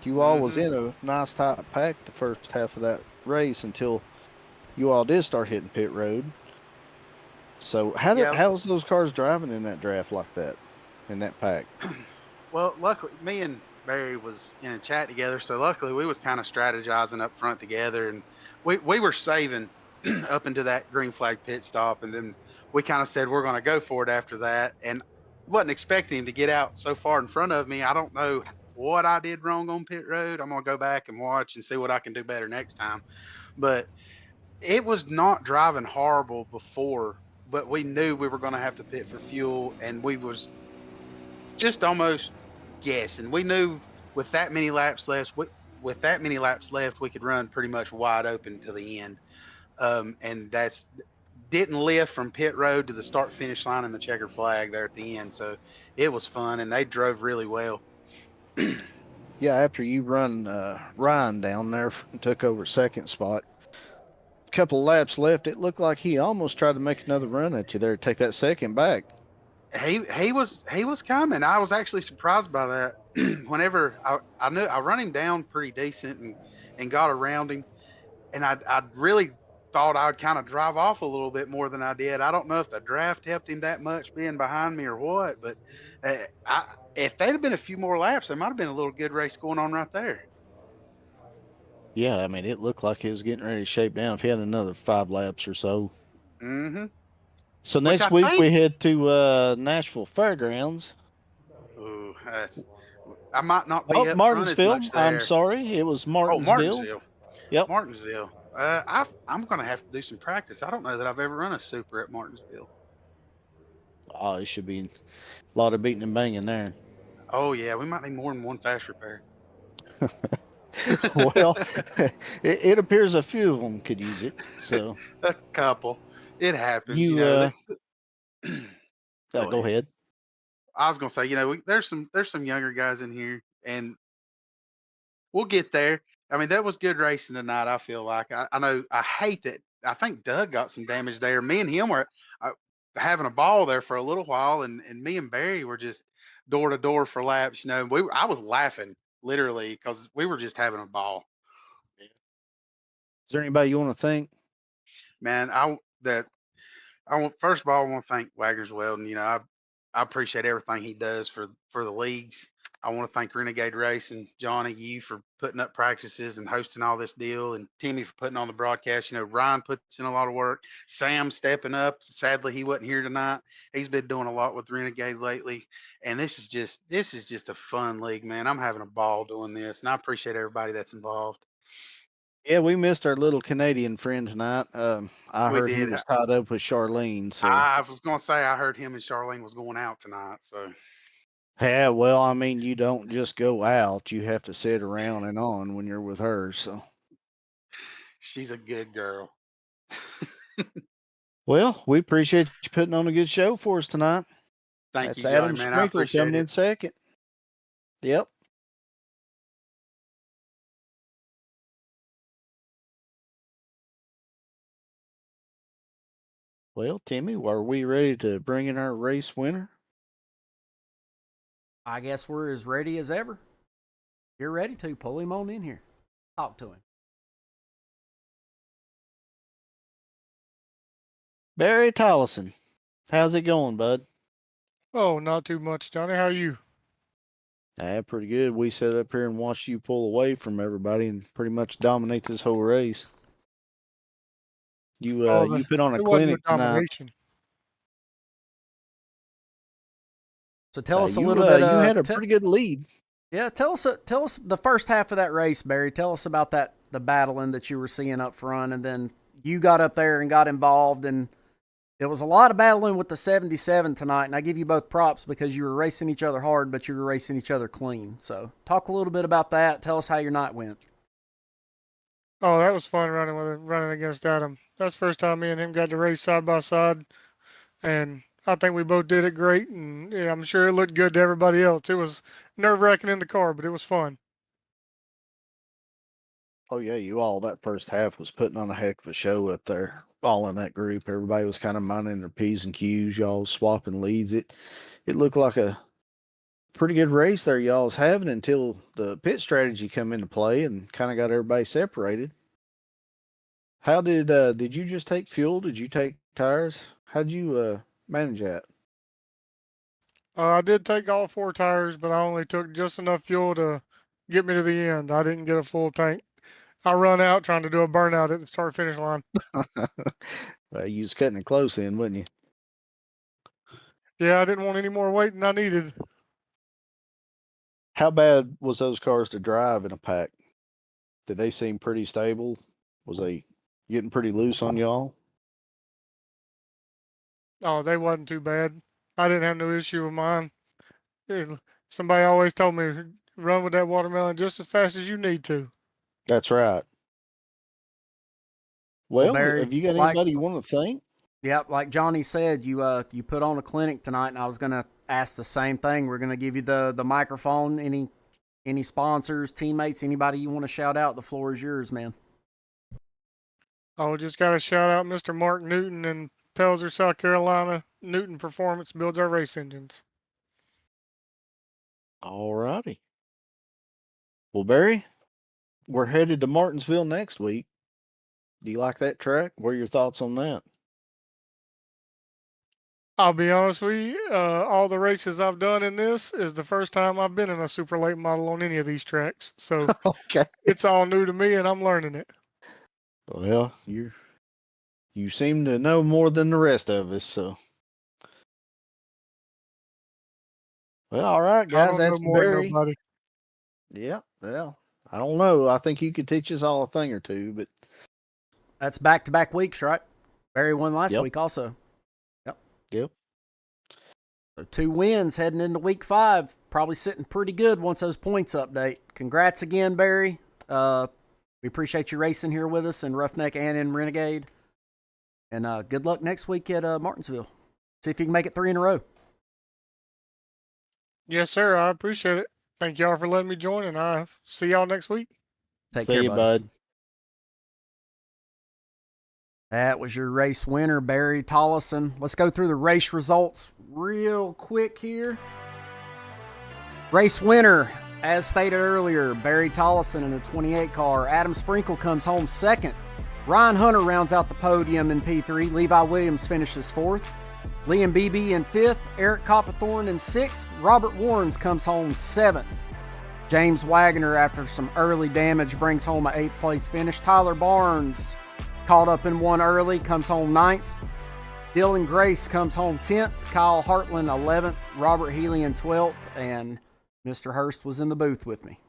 You all was in a nice tight pack the first half of that race until you all did start hitting pit road. So how was those cars driving in that draft like that, in that pack?
Well, luckily, me and Barry was in a chat together, so luckily we was kind of strategizing up front together, and we were saving up into that green flag pit stop, and then we kind of said we're going to go for it after that, and wasn't expecting him to get out so far in front of me. I don't know what I did wrong on pit road. I'm going to go back and watch and see what I can do better next time. But it was not driving horrible before, but we knew we were going to have to pit for fuel, and we was just almost guessing. We knew with that many laps left, we could run pretty much wide open to the end. And that's didn't lift from pit road to the start finish line and the checkered flag there at the end. So it was fun, and they drove really well.
Yeah, after you run Ryan down there and took over second spot, a couple laps left, it looked like he almost tried to make another run at you there, take that second back.
He was coming. I was actually surprised by that. Whenever I knew I run him down pretty decent and got around him, and I really thought I'd kind of drive off a little bit more than I did. I don't know if the draft helped him that much being behind me or what, but if they'd have been a few more laps, there might have been a little good race going on right there.
Yeah, I mean, it looked like it was getting ready to shape down if he had another 5 laps or so.
Mm-hmm.
So next week we head to Nashville Fairgrounds.
Ooh, I might not be up
Martinsville.
front as much there.
I'm sorry, it was Martinsville.
Oh, Martinsville.
Yep.
Martinsville. I'm going to have to do some practice. I don't know that I've ever run a super at Martinsville.
Oh, it should be a lot of beating and banging there.
Oh yeah, we might need more than one fast repair.
Well, it appears a few of them could use it. So
A couple. It happens, you
you
know. Go
go
ahead.
ahead.
I was gonna say, there's some younger guys in here, and we'll get there. I mean, that was good racing tonight. I feel like I know I hate that. I think Doug got some damage there. Me and him were uh, having a ball there for a little while, and me and Barry were just door to door for laps. You know, I was laughing literally because we were just having a ball.
Is there anybody you want to thank?
Man, I want first of all, I want to thank Wagner's Welding. I appreciate everything he does for the leagues. I want to thank Renegade Racing, Johnny, you for putting up practices and hosting all this deal, and Timmy for putting on the broadcast. Ryan puts in a lot of work. Sam stepping up. Sadly, he wasn't here tonight. He's been doing a lot with Renegade lately, and this is just a fun league, man. I'm having a ball doing this, and I appreciate everybody that's involved.
Yeah, we missed our little Canadian friend tonight. I
We
heard he
did.
was tied up with Charlene. So
I was gonna say I heard him and Charlene was going out tonight, so.
yeah, well, I mean, you don't just go out; you have to sit around and on when you're with her. So
She's a good girl.
well, we appreciate you putting on a good show for us tonight.
Thank
That's
you, Johnny,
Adam
man. I
Sprinkle
appreciate
coming in
it.
second. Yep. Well, Timmy, are we ready to bring in our race winner?
I guess we're as ready as ever. You're ready to pull him on in here. Talk to him.
Barry Tollison. How's it going, bud?
Oh, not too much, Johnny. How are you?
Pretty good. We sat up here and watched you pull away from everybody and pretty much dominate this whole race.
Oh,
You put on a
it wasn't a
clinic tonight.
domination.
So tell us a little bit.
You had a pretty good lead.
Yeah, tell us the first half of that race, Barry. Tell us about the battling that you were seeing up front, and then you got up there and got involved, and it was a lot of battling with the 77 tonight. And I give you both props because you were racing each other hard, but you were racing each other clean. So talk a little bit about that. Tell us how your night went.
Oh, that was fun running against Adam. That's the first time me and him got to race side by side, and I think we both did it great. And yeah, I'm sure it looked good to everybody else. It was nerve-wracking in the car, but it was fun.
Oh yeah, that first half was putting on a heck of a show up there. All in that group, everybody was kind of minding their P's and Q's. Y'all swapping leads. It looked like a pretty good race there y'all was having until the pit strategy come into play and kind of got everybody separated. How did you just take fuel? Did you take tires? How did you manage that?
I did take all 4 tires, but I only took just enough fuel to get me to the end. I didn't get a full tank. I run out trying to do a burnout at the start finish line.
You was cutting it close in, wasn't you?
Yeah, I didn't want any more weight than I needed.
How bad was those cars to drive in a pack? Did they seem pretty stable? Was they getting pretty loose on y'all?
Oh, they wasn't too bad. I didn't have no issue with mine. Somebody always told me, run with that watermelon just as fast as you need to.
That's right.
Well,
Well,
Barry,
have you got anybody you want to thank?
Yep, like Johnny said, you put on a clinic tonight, and I was gonna ask the same thing. We're gonna give you the microphone. Any sponsors, teammates, anybody you want to shout out? The floor is yours, man.
Oh, just got to shout out Mr. Mark Newton in Pelzer, South Carolina. Newton Performance builds our race engines.
All righty. Well, Barry, we're headed to Martinsville next week. Do you like that track? What are your thoughts on that?
I'll be honest with you, all the races I've done in this is the first time I've been in a super late model on any of these tracks. So
Okay.
it's all new to me and I'm learning it.
Well, you seem to know more than the rest of us, so. Well, all right, guys, that's Barry. Yeah, well, I don't know. I think you could teach us all a thing or two, but
That's back-to-back weeks, right? Barry won last
Yep.
week also.
Yep.
So 2 wins heading into week 5. Probably sitting pretty good once those points update. Congrats again, Barry. We appreciate you racing here with us in Roughneck and in Renegade. And good luck next week at Martinsville. See if you can make it 3 in a row.
Yes, sir. I appreciate it. Thank y'all for letting me join, and I'll see y'all next week.
Take
See
care,
you,
buddy.
bud.
That was your race winner, Barry Tollison. Let's go through the race results real quick here. Race winner, as stated earlier, Barry Tollison in a 28 car. Adam Sprinkle comes home second. Ryan Hunter rounds out the podium in P3. Levi Williams finishes 4th. Liam Beebe in 5th. Eric Copperthorne in 6th. Robert Warrens comes home 7th. James Wagner, after some early damage, brings home an 8th place finish. Tyler Barnes caught up in one early, comes home 9th. Dylan Grace comes home 10th. Kyle Hartland 11th. Robert Healy in 12th. And Mr. Hurst was in the booth with me.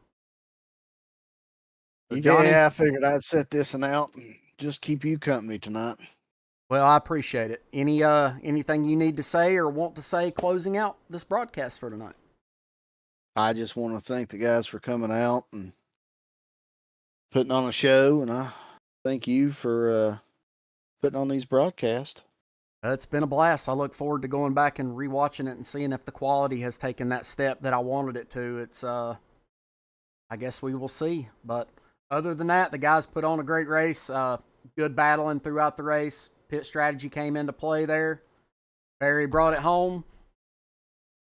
So Johnny,
Yeah, I figured I'd set this one out and just keep you company tonight.
well, I appreciate it. Anything you need to say or want to say closing out this broadcast for tonight?
I just want to thank the guys for coming out and putting on a show, and I thank you for putting on these broadcasts.
It's been a blast. I look forward to going back and rewatching it and seeing if the quality has taken that step that I wanted it to. It's I guess we will see. But other than that, the guys put on a great race. Good battling throughout the race. Pit strategy came into play there. Barry brought it home.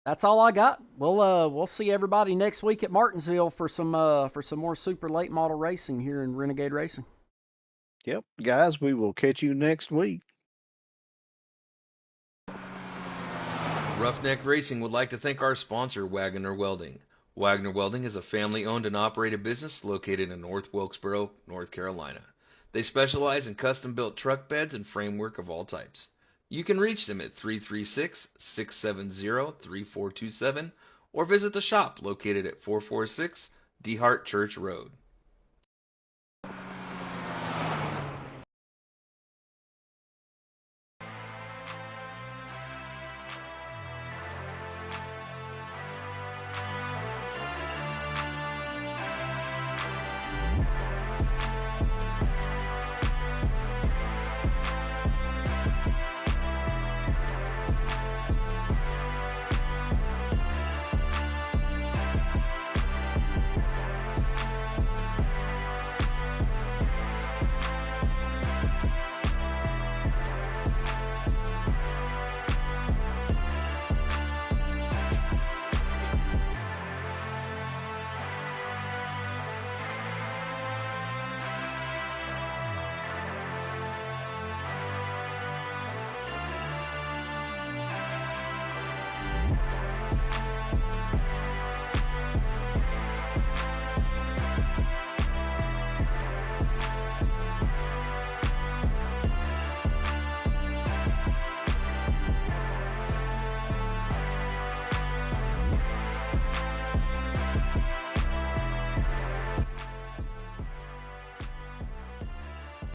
That's all I got. We'll see everybody next week at Martinsville for some more super late model racing here in Renegade Racing.
Yep, guys, we will catch you next week.
Ruff-Neck Racing would like to thank our sponsor, Wagner Welding. Wagner Welding is a family-owned and operated business located in North Wilkesboro, North Carolina. They specialize in custom-built truck beds and framework of all types. You can reach them at 336-670-3427 or visit the shop located at 446 DeHart Church Road.